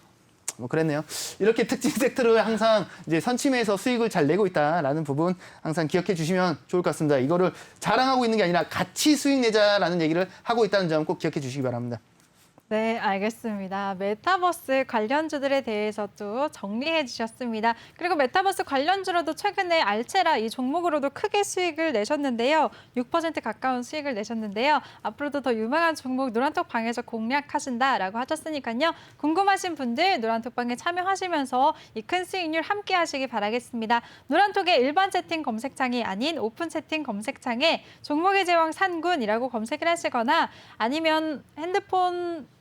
뭐 그랬네요. 이렇게 특징 섹터를 항상 이제 선침해서 수익을 잘 내고 있다라는 부분 항상 기억해 주시면 좋을 것 같습니다. 이거를 자랑하고 있는 게 아니라 같이 수익 내자라는 얘기를 하고 있다는 점 꼭 기억해 주시기 바랍니다. 네, 알겠습니다. 메타버스 관련주들에 대해서 또 정리해 주셨습니다. 그리고 메타버스 관련주로도 최근에 알체라 이 종목으로도 크게 수익을 내셨는데요. 6% 가까운 수익을 내셨는데요. 앞으로도 더 유망한 종목 노란톡방에서 공략하신다라고 하셨으니까요. 궁금하신 분들 노란톡방에 참여하시면서 이 큰 수익률 함께 하시기 바라겠습니다. 노란톡의 일반 채팅 검색창이 아닌 오픈 채팅 검색창에 종목의 제왕 산군이라고 검색을 하시거나 아니면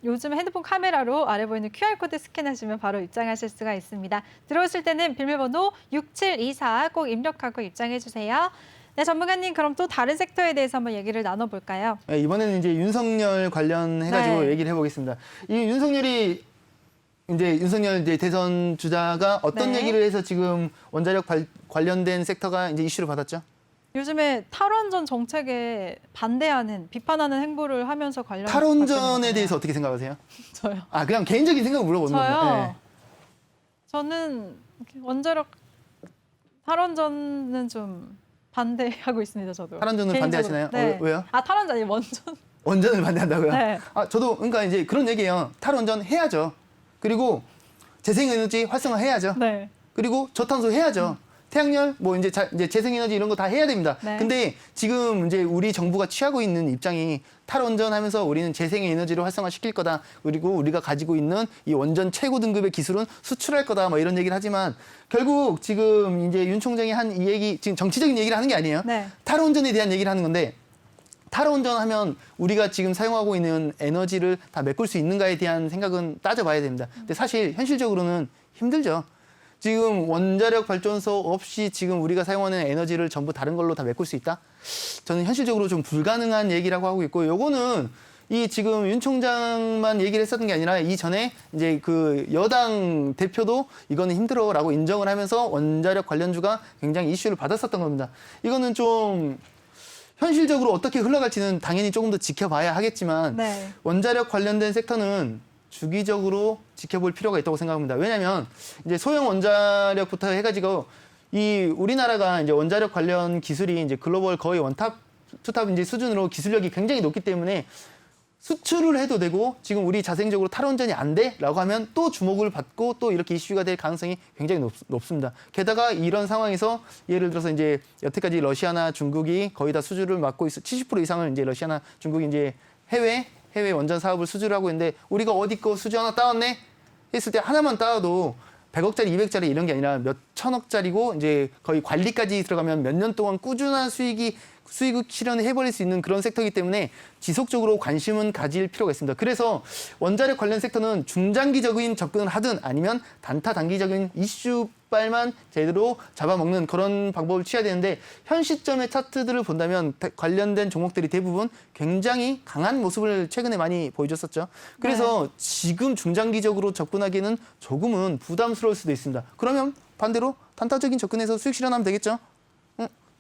요즘 핸드폰 카메라로 아래 보이는 QR코드 스캔하시면 바로 입장하실 수가 있습니다. 들어오실 때는 비밀번호 6724 꼭 입력하고 입장해 주세요. 네, 전문가님 그럼 또 다른 섹터에 대해서 한번 얘기를 나눠볼까요? 네, 이번에는 이제 윤석열 관련해가지고 네. 얘기를 해보겠습니다. 이 윤석열이 이제 윤석열 이제 대선 주자가 어떤 네. 얘기를 해서 지금 원자력 관련된 섹터가 이제 이슈를 받았죠? 요즘에 탈원전 정책에 반대하는, 비판하는 행보를 하면서 관련 탈원전에 대해서 어떻게 생각하세요? 저요. 아, 그냥 개인적인 생각을 물어보는 저요. 겁니다. 네. 저는 원자력 탈원전은 좀 반대하고 있습니다. 저도. 탈원전을 개인적으로. 반대하시나요? 네. 왜요? 아 탈원전 아니 원전. 원전을 반대한다고요? 네. 아, 저도 그러니까 이제 그런 얘기예요. 탈원전 해야죠. 그리고 재생에너지 활성화해야죠. 네. 그리고 저탄소 해야죠. 태양열, 뭐 이제 재생에너지 이런 거 다 해야 됩니다. 네. 근데 지금 이제 우리 정부가 취하고 있는 입장이 탈원전하면서 우리는 재생에너지를 활성화시킬 거다. 그리고 우리가 가지고 있는 이 원전 최고 등급의 기술은 수출할 거다. 뭐 이런 얘기를 하지만 결국 지금 이제 윤 총장이 한 이 얘기 지금 정치적인 얘기를 하는 게 아니에요. 네. 탈원전에 대한 얘기를 하는 건데 탈원전 하면 우리가 지금 사용하고 있는 에너지를 다 메꿀 수 있는가에 대한 생각은 따져봐야 됩니다. 근데 사실 현실적으로는 힘들죠. 지금 원자력 발전소 없이 지금 우리가 사용하는 에너지를 전부 다른 걸로 다 메꿀 수 있다? 저는 현실적으로 좀 불가능한 얘기라고 하고 있고, 요거는 이 지금 윤 총장만 얘기를 했었던 게 아니라 이전에 이제 그 여당 대표도 이거는 힘들어라고 인정을 하면서 원자력 관련주가 굉장히 이슈를 받았었던 겁니다. 이거는 좀 현실적으로 어떻게 흘러갈지는 당연히 조금 더 지켜봐야 하겠지만 네. 원자력 관련된 섹터는 주기적으로 지켜볼 필요가 있다고 생각합니다. 왜냐하면 이제 소형 원자력부터 해가지고 이 우리나라가 이제 원자력 관련 기술이 이제 글로벌 거의 원탑, 투탑 이제 수준으로 기술력이 굉장히 높기 때문에 수출을 해도 되고 지금 우리 자생적으로 탈원전이 안 돼라고 하면 또 주목을 받고 또 이렇게 이슈가 될 가능성이 굉장히 높습니다. 게다가 이런 상황에서 예를 들어서 이제 여태까지 러시아나 중국이 거의 다 수주를 맡고 있어 70% 이상을 이제 러시아나 중국이 이제 해외 원전 사업을 수주를 하고 있는데 우리가 어디 거 수주 하나 따왔네 했을 때 하나만 따와도 100억짜리, 200억짜리 이런 게 아니라 몇 천억짜리고 이제 거의 관리까지 들어가면 몇 년 동안 꾸준한 수익 실현을 해버릴 수 있는 그런 섹터이기 때문에 지속적으로 관심은 가질 필요가 있습니다. 그래서 원자력 관련 섹터는 중장기적인 접근을 하든 아니면 단기적인 이슈빨만 제대로 잡아먹는 그런 방법을 취해야 되는데 현 시점의 차트들을 본다면 관련된 종목들이 대부분 굉장히 강한 모습을 최근에 많이 보여줬었죠. 그래서 지금 중장기적으로 접근하기에는 조금은 부담스러울 수도 있습니다. 그러면 반대로 단타적인 접근해서 수익 실현하면 되겠죠.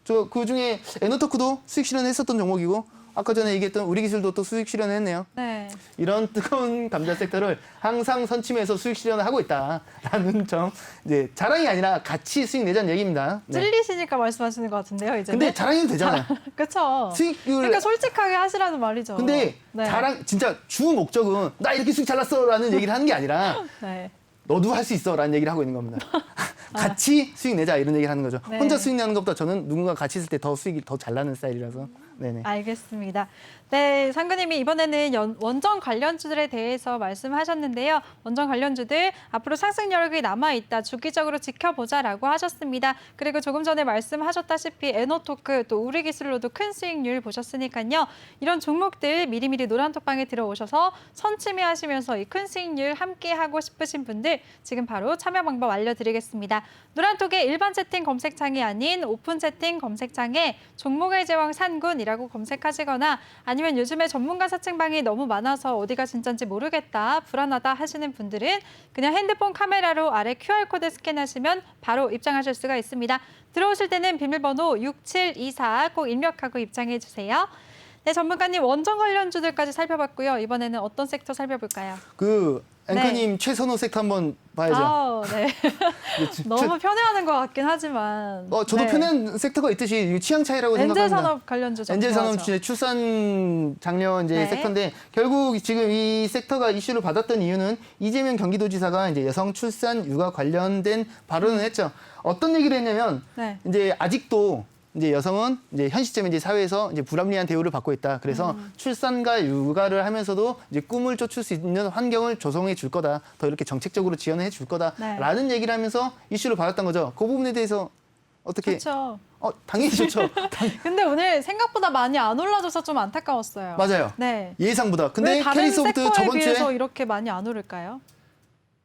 저 그 중에 에너토크도 수익 실현했었던 종목이고 아까 전에 얘기했던 우리 기술도 또 수익 실현했네요. 네. 이런 뜨거운 감자 섹터를 항상 선침해서 수익 실현을 하고 있다라는 점 이제 자랑이 아니라 같이 수익 내자는 얘기입니다. 네. 찔리시니까 말씀하시는 것 같은데요, 이제. 근데 자랑해도 되잖아요. 그렇죠. 수익률 그러니까 솔직하게 하시라는 말이죠. 근데 네. 자랑 진짜 주 목적은 나 이렇게 수익 잘 났어라는 얘기를 하는 게 아니라 네. 너도 할 수 있어라는 얘기를 하고 있는 겁니다. 같이 수익 내자 이런 얘기를 하는 거죠. 네. 혼자 수익 내는 것보다 저는 누군가 같이 있을 때 더 수익이 더 잘 나는 스타일이라서. 네네. 알겠습니다. 네, 상구님이 이번에는 원전 관련주들에 대해서 말씀하셨는데요. 원전 관련주들 앞으로 상승 여력이 남아있다. 주기적으로 지켜보자라고 하셨습니다. 그리고 조금 전에 말씀하셨다시피 에너토크 또 우리기술로도 큰 수익률 보셨으니까요. 이런 종목들 미리미리 노란톡방에 들어오셔서 선침해하시면서 이 큰 수익률 함께하고 싶으신 분들 지금 바로 참여 방법 알려드리겠습니다. 노란톡의 일반 채팅 검색창이 아닌 오픈 채팅 검색창에 종목의 제왕 산군이라고 정책이라고 검색하시거나 아니면 요즘에 전문가 사칭방이 너무 많아서 어디가 진짜인지 모르겠다, 불안하다 하시는 분들은 그냥 핸드폰 카메라로 아래 QR코드 스캔하시면 바로 입장하실 수가 있습니다. 들어오실 때는 비밀번호 6724 꼭 입력하고 입장해 주세요. 네, 전문가님 원전 관련주들까지 살펴봤고요. 이번에는 어떤 섹터 살펴볼까요? 앵커님 최선호 섹터 한번 봐야죠. 네. 너무 편애하는 것 같긴 하지만. 저도 네. 편한 섹터가 있듯이 취향 차이라고 생각합니다. 엔젤산업 관련주 엔젤산업 출산 장려 이제 네. 섹터인데 결국 지금 이 섹터가 이슈를 받았던 이유는 이재명 경기도지사가 이제 여성 출산 육아 관련된 발언을 했죠. 어떤 얘기를 했냐면 네. 이제 아직도 이제 여성은 이제 현 시점에 이제 사회에서 이제 불합리한 대우를 받고 있다. 그래서 출산과 육아를 하면서도 이제 꿈을 쫓을 수 있는 환경을 조성해 줄 거다. 더 이렇게 정책적으로 지원해 줄 거다라는 네. 얘기를 하면서 이슈를 받았던 거죠. 그 부분에 대해서 어떻게? 좋죠. 당연히 좋죠. 근데 오늘 생각보다 많이 안 올라줘서 좀 안타까웠어요. 맞아요. 네. 예상보다. 왜 근데 다른 캐리소프트 섹터에 저번 비해서 주에 이렇게 많이 안 오를까요?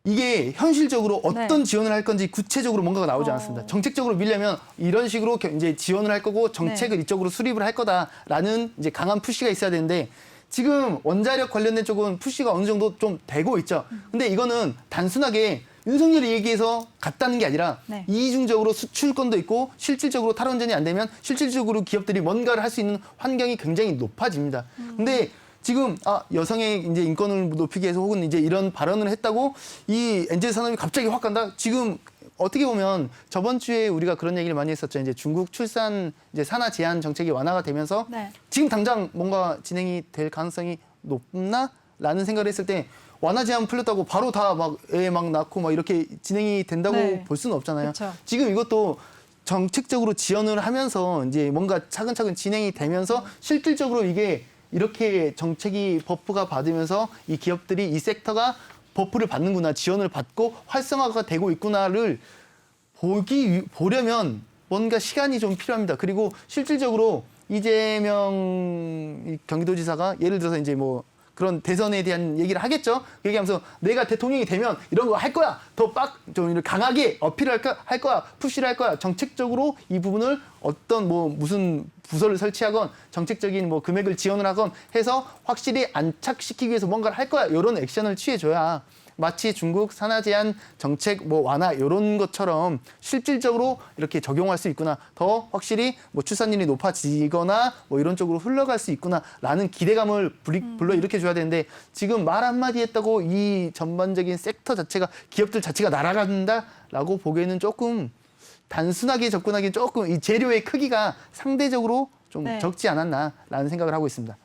이게 현실적으로 어떤 네. 지원을 할 건지 구체적으로 뭔가가 나오지 않았습니다. 정책적으로 밀려면 이런 식으로 이제 지원을 할 거고 정책을 네. 이쪽으로 수립을 할 거다라는 이제 강한 푸시가 있어야 되는데 지금 원자력 관련된 쪽은 푸시가 어느 정도 좀 되고 있죠. 근데 이거는 단순하게 윤석열이 얘기해서 갔다는 게 아니라 네. 이중적으로 수출권도 있고 실질적으로 탈원전이 안 되면 실질적으로 기업들이 뭔가를 할 수 있는 환경이 굉장히 높아집니다. 근데 지금 여성의 이제 인권을 높이기 위해서 혹은 이제 이런 발언을 했다고 이 엔젤 산업이 갑자기 확 간다? 지금 어떻게 보면 저번 주에 우리가 그런 얘기를 많이 했었죠. 이제 중국 출산 이제 산하 제한 정책이 완화가 되면서 네. 지금 당장 뭔가 진행이 될 가능성이 높나? 라는 생각을 했을 때 완화 제한 풀렸다고 바로 다 막 애 막 낳고 막 이렇게 진행이 된다고 네. 볼 수는 없잖아요. 그쵸. 지금 이것도 정책적으로 지원을 하면서 이제 뭔가 차근차근 진행이 되면서 실질적으로 이게 이렇게 정책이 버프가 받으면서 이 기업들이 이 섹터가 버프를 받는구나, 지원을 받고 활성화가 되고 있구나를 보려면 뭔가 시간이 좀 필요합니다. 그리고 실질적으로 이재명 경기도지사가 예를 들어서 이제 뭐 그런 대선에 대한 얘기를 하겠죠. 얘기하면서 내가 대통령이 되면 이런 거 할 거야. 좀 강하게 어필을 할 거야. 푸시를 할 거야. 정책적으로 이 부분을 어떤 뭐 무슨 부서를 설치하건 정책적인 뭐 금액을 지원을 하건 해서 확실히 안착시키기 위해서 뭔가를 할 거야. 이런 액션을 취해줘야 마치 중국 산하 제한 정책 뭐 완화 이런 것처럼 실질적으로 이렇게 적용할 수 있구나. 더 확실히 뭐 출산율이 높아지거나 뭐 이런 쪽으로 흘러갈 수 있구나라는 기대감을 불러일으켜 줘야 되는데 지금 말 한마디 했다고 이 전반적인 섹터 자체가 기업들 자체가 날아간다라고 보기에는 조금 단순하게 접근하기엔 조금 이 재료의 크기가 상대적으로 좀 네. 적지 않았나라는 생각을 하고 있습니다.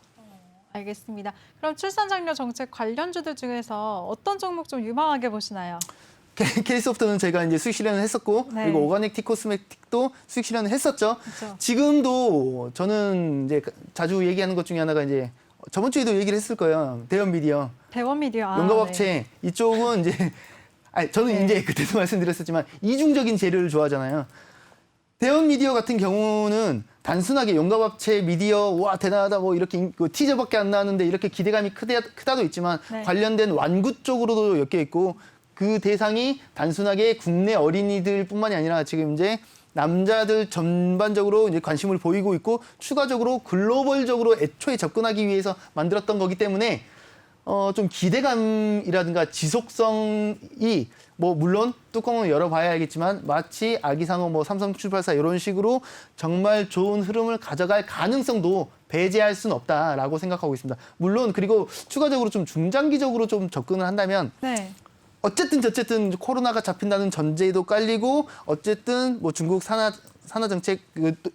알겠습니다. 그럼 출산 장려 정책 관련주들 중에서 어떤 종목 좀 유망하게 보시나요? 캐리소프트는 저희가 이제 수익 실현을 했었고 네. 그리고 오가닉 티코스메틱도 수익 실현을 했었죠. 그렇죠. 지금도 저는 이제 자주 얘기하는 것 중에 하나가 이제 저번 주에도 얘기를 했을 거예요. 대원미디어, 대원미디어. 용가업체 네. 이쪽은 이제 저는 네. 이제 그때도 말씀드렸었지만 이중적인 재료를 좋아하잖아요. 대원미디어 같은 경우는 단순하게 용가업체 미디어 와 대단하다 뭐 이렇게 티저밖에 안 나왔는데 이렇게 기대감이 크다도 있지만 네. 관련된 완구 쪽으로도 엮여 있고 그 대상이 단순하게 국내 어린이들뿐만이 아니라 지금 이제 남자들 전반적으로 이제 관심을 보이고 있고 추가적으로 글로벌적으로 애초에 접근하기 위해서 만들었던 거기 때문에 좀 기대감이라든가 지속성이 뭐 물론 뚜껑은 열어봐야 알겠지만 마치 아기상어 뭐 삼성출발사 이런 식으로 정말 좋은 흐름을 가져갈 가능성도 배제할 수는 없다라고 생각하고 있습니다. 물론 그리고 추가적으로 좀 중장기적으로 좀 접근을 한다면 네. 어쨌든 코로나가 잡힌다는 전제도 깔리고 어쨌든 뭐 중국 산하 정책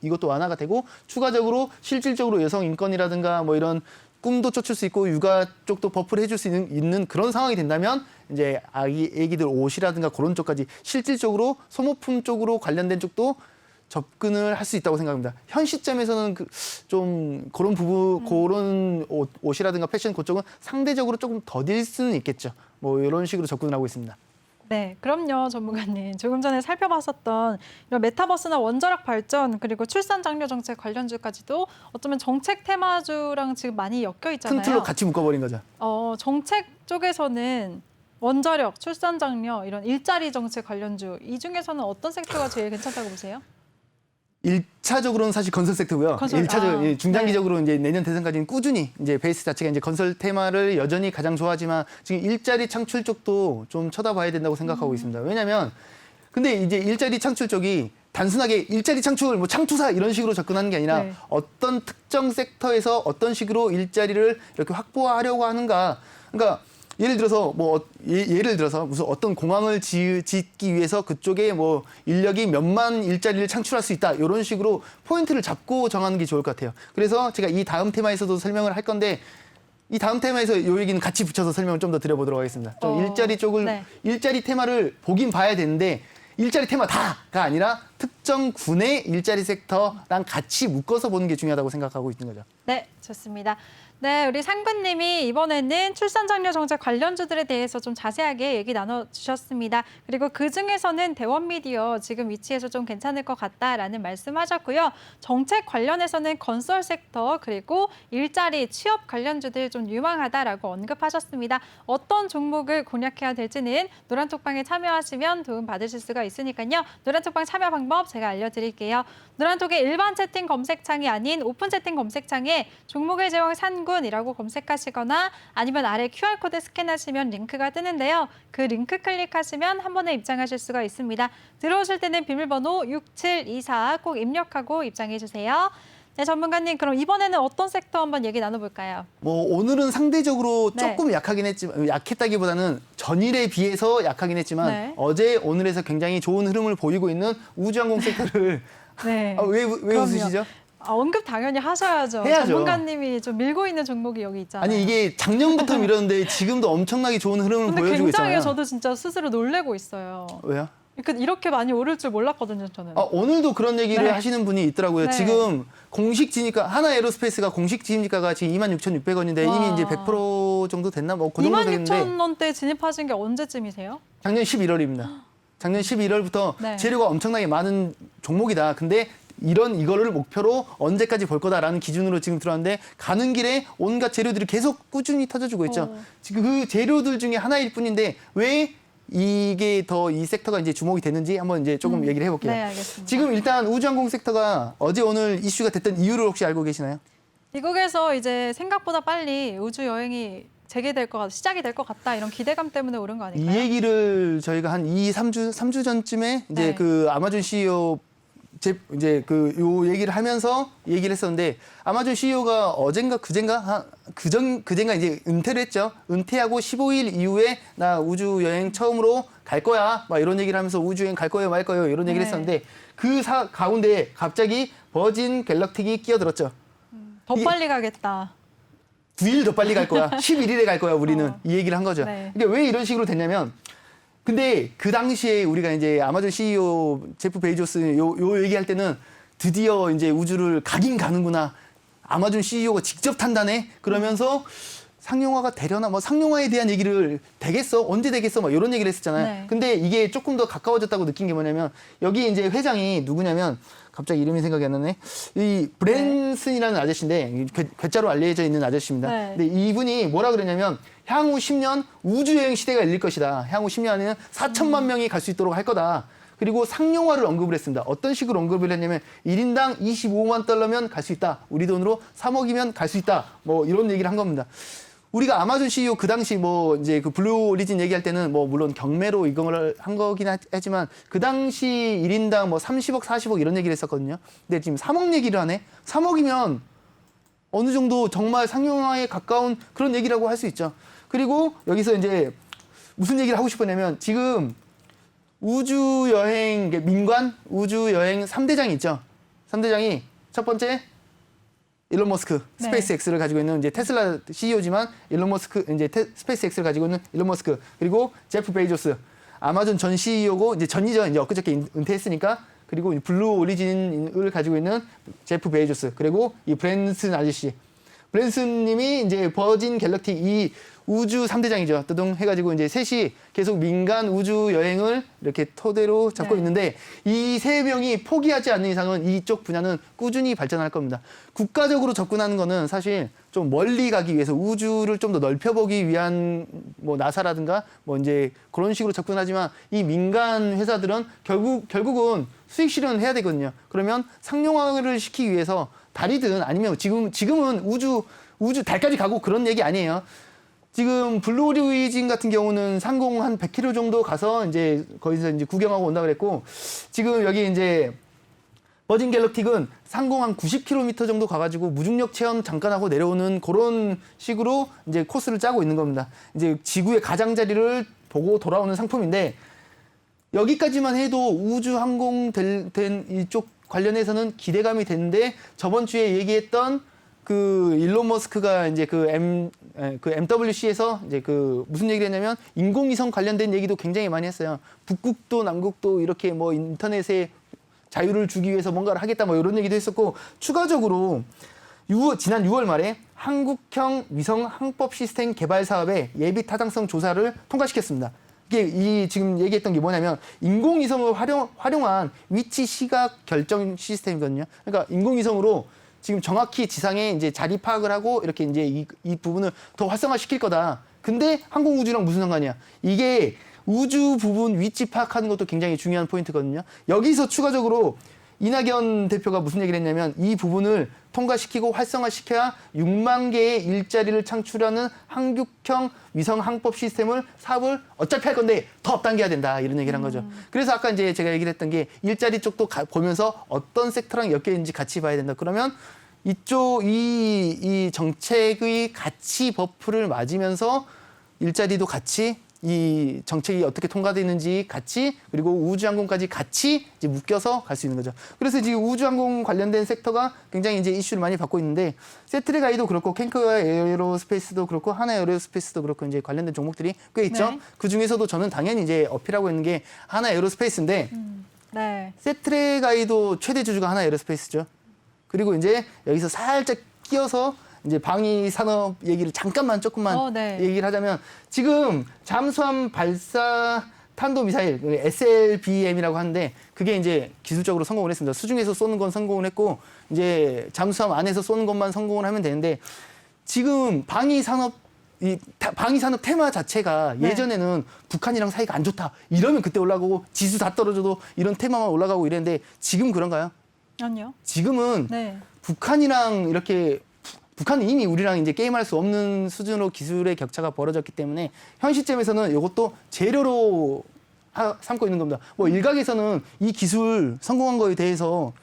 이것도 완화가 되고 추가적으로 실질적으로 여성 인권이라든가 뭐 이런 꿈도 쫓을 수 있고 육아 쪽도 버프를 해줄 수 있는 그런 상황이 된다면 이제 애기들 옷이라든가 그런 쪽까지 실질적으로 소모품 쪽으로 관련된 쪽도 접근을 할 수 있다고 생각합니다. 현 시점에서는 좀 그런 그런 옷이라든가 패션 그쪽은 상대적으로 조금 더딜 수는 있겠죠. 뭐 이런 식으로 접근을 하고 있습니다. 네, 그럼요, 전문가님. 조금 전에 살펴봤었던 이런 메타버스나 원자력 발전 그리고 출산 장려 정책 관련주까지도 어쩌면 정책 테마주랑 지금 많이 엮여 있잖아요. 큰 틀로 같이 묶어버린 거죠. 정책 쪽에서는 원자력, 출산 장려 이런 일자리 정책 관련주 이 중에서는 어떤 섹터가 제일 괜찮다고 보세요? 1차적으로는 사실 건설 섹터고요. 건설, 1차적 아, 중장기적으로 이제 내년 대선까지는 꾸준히 이제 베이스 자체가 이제 건설 테마를 여전히 가장 좋아하지만 지금 일자리 창출 쪽도 좀 쳐다봐야 된다고 생각하고 있습니다. 왜냐하면 근데 이제 일자리 창출 쪽이 단순하게 일자리 창출, 뭐 창투사 이런 식으로 접근하는 게 아니라 네. 어떤 특정 섹터에서 어떤 식으로 일자리를 이렇게 확보하려고 하는가. 그러니까 예를 들어서 예를 들어서 무슨 어떤 공항을 짓기 위해서 그쪽에 뭐 인력이 몇만 일자리를 창출할 수 있다 이런 식으로 포인트를 잡고 정하는 게 좋을 것 같아요. 그래서 제가 이 다음 테마에서도 설명을 할 건데 이 다음 테마에서 요 얘기는 같이 붙여서 설명을 좀 더 드려보도록 하겠습니다. 좀 일자리 쪽을 네. 일자리 테마를 보긴 봐야 되는데 일자리 테마 다가 아니라 특정 군의 일자리 섹터랑 같이 묶어서 보는 게 중요하다고 생각하고 있는 거죠. 네, 좋습니다. 네, 우리 상근님이 이번에는 출산장려 정책 관련주들에 대해서 좀 자세하게 얘기 나눠주셨습니다. 그리고 그중에서는 대원미디어 지금 위치에서 좀 괜찮을 것 같다라는 말씀하셨고요. 정책 관련해서는 건설 섹터 그리고 일자리, 취업 관련주들 좀 유망하다라고 언급하셨습니다. 어떤 종목을 공략해야 될지는 노란톡방에 참여하시면 도움 받으실 수가 있으니까요. 노란톡방 참여 방법 제가 알려드릴게요. 노란톡의 일반 채팅 검색창이 아닌 오픈 채팅 검색창에 종목의 제왕 산군이라고 검색하시거나 아니면 아래 QR코드 스캔하시면 링크가 뜨는데요. 그 링크 클릭하시면 한 번에 입장하실 수가 있습니다. 들어오실 때는 비밀번호 6724 꼭 입력하고 입장해 주세요. 네, 전문가님 그럼 이번에는 어떤 섹터 한번 얘기 나눠볼까요? 뭐 오늘은 상대적으로 네. 조금 약하긴 했지만 약했다기보다는 전일에 비해서 약하긴 했지만 네. 어제 오늘에서 굉장히 좋은 흐름을 보이고 있는 우주항공 섹터를 네. 왜 그럼요. 웃으시죠? 언급 당연히 하셔야죠. 해야죠. 전문가님이 좀 밀고 있는 종목이 여기 있잖아요. 아니 이게 작년부터 밀었는데 지금도 엄청나게 좋은 흐름을 근데 보여주고 굉장히 있잖아요. 저도 진짜 스스로 놀래고 있어요. 왜요? 이렇게 많이 오를 줄 몰랐거든요, 저는. 오늘도 그런 얘기를 네. 하시는 분이 있더라고요. 네. 지금 공식 진입가 하나 에어로스페이스가 공식 진입가가 지금 26,600원인데 와. 이미 이제 100% 정도 됐나? 뭐 그 정도 되는데 26,000원대 진입하신 게 언제쯤이세요? 작년 11월입니다. 작년 11월부터 네. 재료가 엄청나게 많은 종목이다. 근데 이거를 목표로 언제까지 볼 거다라는 기준으로 지금 들어왔는데 가는 길에 온갖 재료들이 계속 꾸준히 터져주고 있죠. 지금 그 재료들 중에 하나일 뿐인데 왜 이게 더 이 섹터가 이제 주목이 됐는지 한번 이제 조금 얘기를 해볼게요. 네, 알겠습니다. 지금 일단 우주항공 섹터가 어제 오늘 이슈가 됐던 이유를 혹시 알고 계시나요? 미국에서 이제 생각보다 빨리 우주 여행이 시작이 될 것 같다 이런 기대감 때문에 오른 거 아닐까요? 이 얘기를 저희가 한 3주 전쯤에 이제 네. 그 아마존 CEO 이제 요 얘기를 하면서 얘기를 했었는데 아마존 CEO가 어젠가 그젠가 그젠가 이제 은퇴를 했죠. 은퇴하고 15일 이후에 나 우주 여행 처음으로 갈 거야. 막 이런 얘기를 하면서 우주 여행 갈 거예요, 말 거예요. 이런 얘기를 네. 했었는데 그 가운데 갑자기 버진 갤럭틱이 끼어들었죠. 더 이게- 빨리 가겠다. 9일 더 빨리 갈 거야. 11일에 갈 거야, 우리는. 이 얘기를 한 거죠. 네. 이게 왜 이런 식으로 됐냐면 근데 그 당시에 우리가 이제 아마존 CEO 제프 베이조스 요 얘기할 때는 드디어 이제 우주를 가긴 가는구나. 아마존 CEO가 직접 탄다네. 그러면서 상용화가 되려나 뭐 상용화에 대한 얘기를 되겠어? 언제 되겠어? 막 이런 얘기를 했었잖아요. 네. 근데 이게 조금 더 가까워졌다고 느낀 게 뭐냐면 여기 이제 회장이 누구냐면 갑자기 이름이 생각이 안 나네. 이 브랜슨이라는 아저씨인데 괴짜로 알려져 있는 아저씨입니다. 네. 근데 이분이 뭐라 그러냐면 향후 10년 우주여행 시대가 열릴 것이다. 향후 10년 안에는 4천만 명이 갈 수 있도록 할 거다. 그리고 상용화를 언급을 했습니다. 어떤 식으로 언급을 했냐면 1인당 25만 달러면 갈 수 있다. 우리 돈으로 3억이면 갈 수 있다. 뭐 이런 얘기를 한 겁니다. 우리가 아마존 CEO 그 당시 뭐 이제 그 블루 오리진 얘기할 때는 뭐 물론 경매로 이걸 한 거긴 하지만 그 당시 1인당 뭐 30억, 40억 이런 얘기를 했었거든요. 근데 지금 3억 얘기를 하네. 3억이면 어느 정도 정말 상용화에 가까운 그런 얘기라고 할 수 있죠. 그리고 여기서 이제 무슨 얘기를 하고 싶었냐면 지금 우주 여행 민관 우주 여행 3대장이 있죠. 3대장이 첫 번째 일론 머스크 네. 스페이스X를 가지고 있는 이제 테슬라 CEO지만 일론 머스크 이제 스페이스X를 가지고 있는 일론 머스크 그리고 제프 베이조스 아마존 전 CEO고 이제 전이죠. 이제 엊그저께 은퇴했으니까 그리고 블루 오리진을 가지고 있는 제프 베이조스 그리고 이 브랜슨 아저씨 브랜슨님이 이제 버진 갤럭틱 이 우주 3대장이죠. 뜨둥 해가지고 이제 셋이 계속 민간 우주 여행을 이렇게 토대로 잡고 네. 있는데 이 세 명이 포기하지 않는 이상은 이쪽 분야는 꾸준히 발전할 겁니다. 국가적으로 접근하는 거는 사실 좀 멀리 가기 위해서 우주를 좀 더 넓혀보기 위한 뭐 나사라든가 뭐 이제 그런 식으로 접근하지만 이 민간 회사들은 결국은 수익 실현을 해야 되거든요. 그러면 상용화를 시키기 위해서 달이든 아니면 지금은 우주 달까지 가고 그런 얘기 아니에요. 지금 블루 오리진 같은 경우는 상공 한 100km 정도 가서 이제 거기서 이제 구경하고 온다 그랬고 지금 여기 이제 버진 갤럭틱은 상공 한 90km 정도 가가지고 무중력 체험 잠깐 하고 내려오는 그런 식으로 이제 코스를 짜고 있는 겁니다. 이제 지구의 가장자리를 보고 돌아오는 상품인데 여기까지만 해도 우주 항공 된 이쪽 관련해서는 기대감이 되는데 저번 주에 얘기했던 그 일론 머스크가 이제 그 MWC에서 이제 그 무슨 얘기를 했냐면 인공위성 관련된 얘기도 굉장히 많이 했어요. 북극도 남극도 이렇게 뭐 인터넷에 자유를 주기 위해서 뭔가를 하겠다 뭐 이런 얘기도 했었고 추가적으로 지난 6월 말에 한국형 위성 항법 시스템 개발 사업의 예비 타당성 조사를 통과시켰습니다. 이게 지금 얘기했던 게 뭐냐면 인공위성을 활용한 위치 시각 결정 시스템이거든요. 그러니까 인공위성으로 지금 정확히 지상에 이제 자리 파악을 하고 이렇게 이제 이 부분을 더 활성화시킬 거다. 근데 항공우주랑 무슨 상관이야? 이게 우주 부분 위치 파악하는 것도 굉장히 중요한 포인트거든요. 여기서 추가적으로 이낙연 대표가 무슨 얘기를 했냐면 이 부분을 통과시키고 활성화시켜야 6만 개의 일자리를 창출하는 한국형 위성 항법 시스템을 사업을 어차피 할 건데 더 업당겨야 된다 이런 얘기를 한 거죠. 그래서 아까 이제 제가 얘기를 했던 게 일자리 쪽도 보면서 어떤 섹터랑 엮여 있는지 같이 봐야 된다. 그러면 이쪽 이 정책의 가치 버프를 맞으면서 일자리도 같이 이 정책이 어떻게 통과되는지 같이 그리고 우주항공까지 같이 이제 묶여서 갈 수 있는 거죠. 그래서 지금 우주항공 관련된 섹터가 굉장히 이제 이슈를 많이 받고 있는데 세트레가이도 그렇고 캔커 에어로스페이스도 그렇고 하나 에어로스페이스도 그렇고 이제 관련된 종목들이 꽤 있죠. 네. 그 중에서도 저는 당연히 이제 어필하고 있는 게 하나 에어로스페이스인데 네. 세트레가이도 최대 주주가 하나 에어로스페이스죠. 그리고 이제 여기서 살짝 끼어서 이제 방위 산업 얘기를 잠깐만 조금만 네. 얘기를 하자면 지금 잠수함 발사 탄도 미사일 SLBM이라고 하는데 그게 이제 기술적으로 성공을 했습니다. 수중에서 쏘는 건 성공을 했고 이제 잠수함 안에서 쏘는 것만 성공을 하면 되는데 지금 방위 산업 테마 자체가 네. 예전에는 북한이랑 사이가 안 좋다 이러면 그때 올라가고 지수 다 떨어져도 이런 테마만 올라가고 이랬는데 지금 그런가요? 아니요. 지금은 네. 북한이랑 이렇게 북한은 이미 우리랑 이제 게임할 수 없는 수준으로 기술의 격차가 벌어졌기 때문에 현 시점에서는 이것도 재료로 삼고 있는 겁니다. 뭐 일각에서는 이 기술 성공한 거에 대해서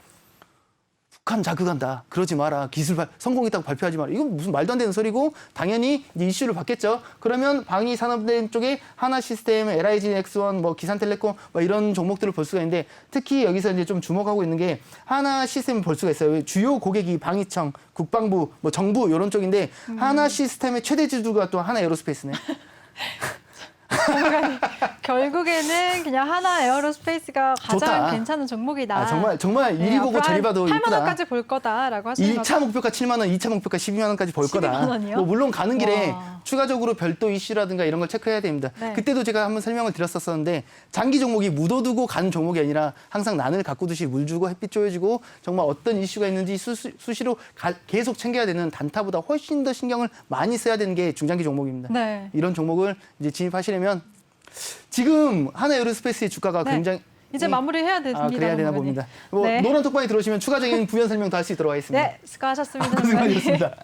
북한 자극한다. 그러지 마라. 기술 성공했다고 발표하지 마라. 이건 무슨 말도 안 되는 소리고 당연히 이제 이슈를 받겠죠. 그러면 방위 산업된 쪽에 하나 시스템, LIG X1, 뭐 기산텔레콤 뭐 이런 종목들을 볼 수가 있는데 특히 여기서 이제 좀 주목하고 있는 게 하나 시스템을 볼 수가 있어요. 주요 고객이 방위청, 국방부, 뭐 정부 이런 쪽인데 하나 시스템의 최대 주주가 또 하나 에어로스페이스네. 결국에는 그냥 하나 에어로스페이스가 가장 좋다. 괜찮은 종목이다. 아, 정말 이리 보고 저리 봐도 8만 이쁘다. 원까지 볼 거다라고 하시는 거죠. 1차 목표가 7만 원, 2차 목표가 12만 원까지 볼 12만 거다. 원이요? 뭐 물론 가는 길에 와. 추가적으로 별도 이슈라든가 이런 걸 체크해야 됩니다. 네. 그때도 제가 한번 설명을 드렸었는데 장기 종목이 묻어두고 가는 종목이 아니라 항상 난을 가꾸듯이 물 주고 햇빛 쪼여주고 정말 어떤 이슈가 있는지 수시로 계속 챙겨야 되는 단타보다 훨씬 더 신경을 많이 써야 되는 게 중장기 종목입니다. 네. 이런 종목을 이제 진입하시려면 지금 하나 에어로스페이스의 주가가 네. 굉장히 이제 마무리해야 됩니다. 그래야 되나 선배님. 봅니다. 뭐 네. 노란 톡방에 들어오시면 추가적인 부연 설명도 할 수 있도록 하겠습니다. 네, 수고하셨습니다. 고생 선배님. 많으셨습니다.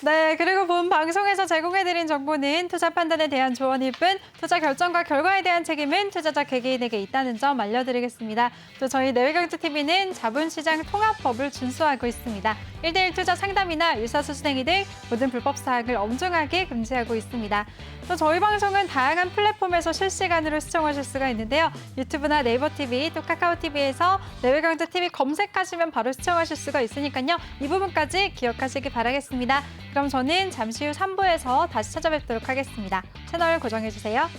네, 그리고 본 방송에서 제공해드린 정보는 투자 판단에 대한 조언일 뿐 투자 결정과 결과에 대한 책임은 투자자 개개인에게 있다는 점 알려드리겠습니다. 또 저희 내외경제TV는 자본시장 통합법을 준수하고 있습니다. 1대1 투자 상담이나 유사수수행위 등 모든 불법 사항을 엄중하게 금지하고 있습니다. 또 저희 방송은 다양한 플랫폼에서 실시간으로 시청하실 수가 있는데요. 유튜브나 네이버TV, 또 카카오TV에서 내외경제TV 검색하시면 바로 시청하실 수가 있으니까요. 이 부분까지 기억하시기 바라겠습니다. 그럼 저는 잠시 후 3부에서 다시 찾아뵙도록 하겠습니다. 채널 고정해주세요.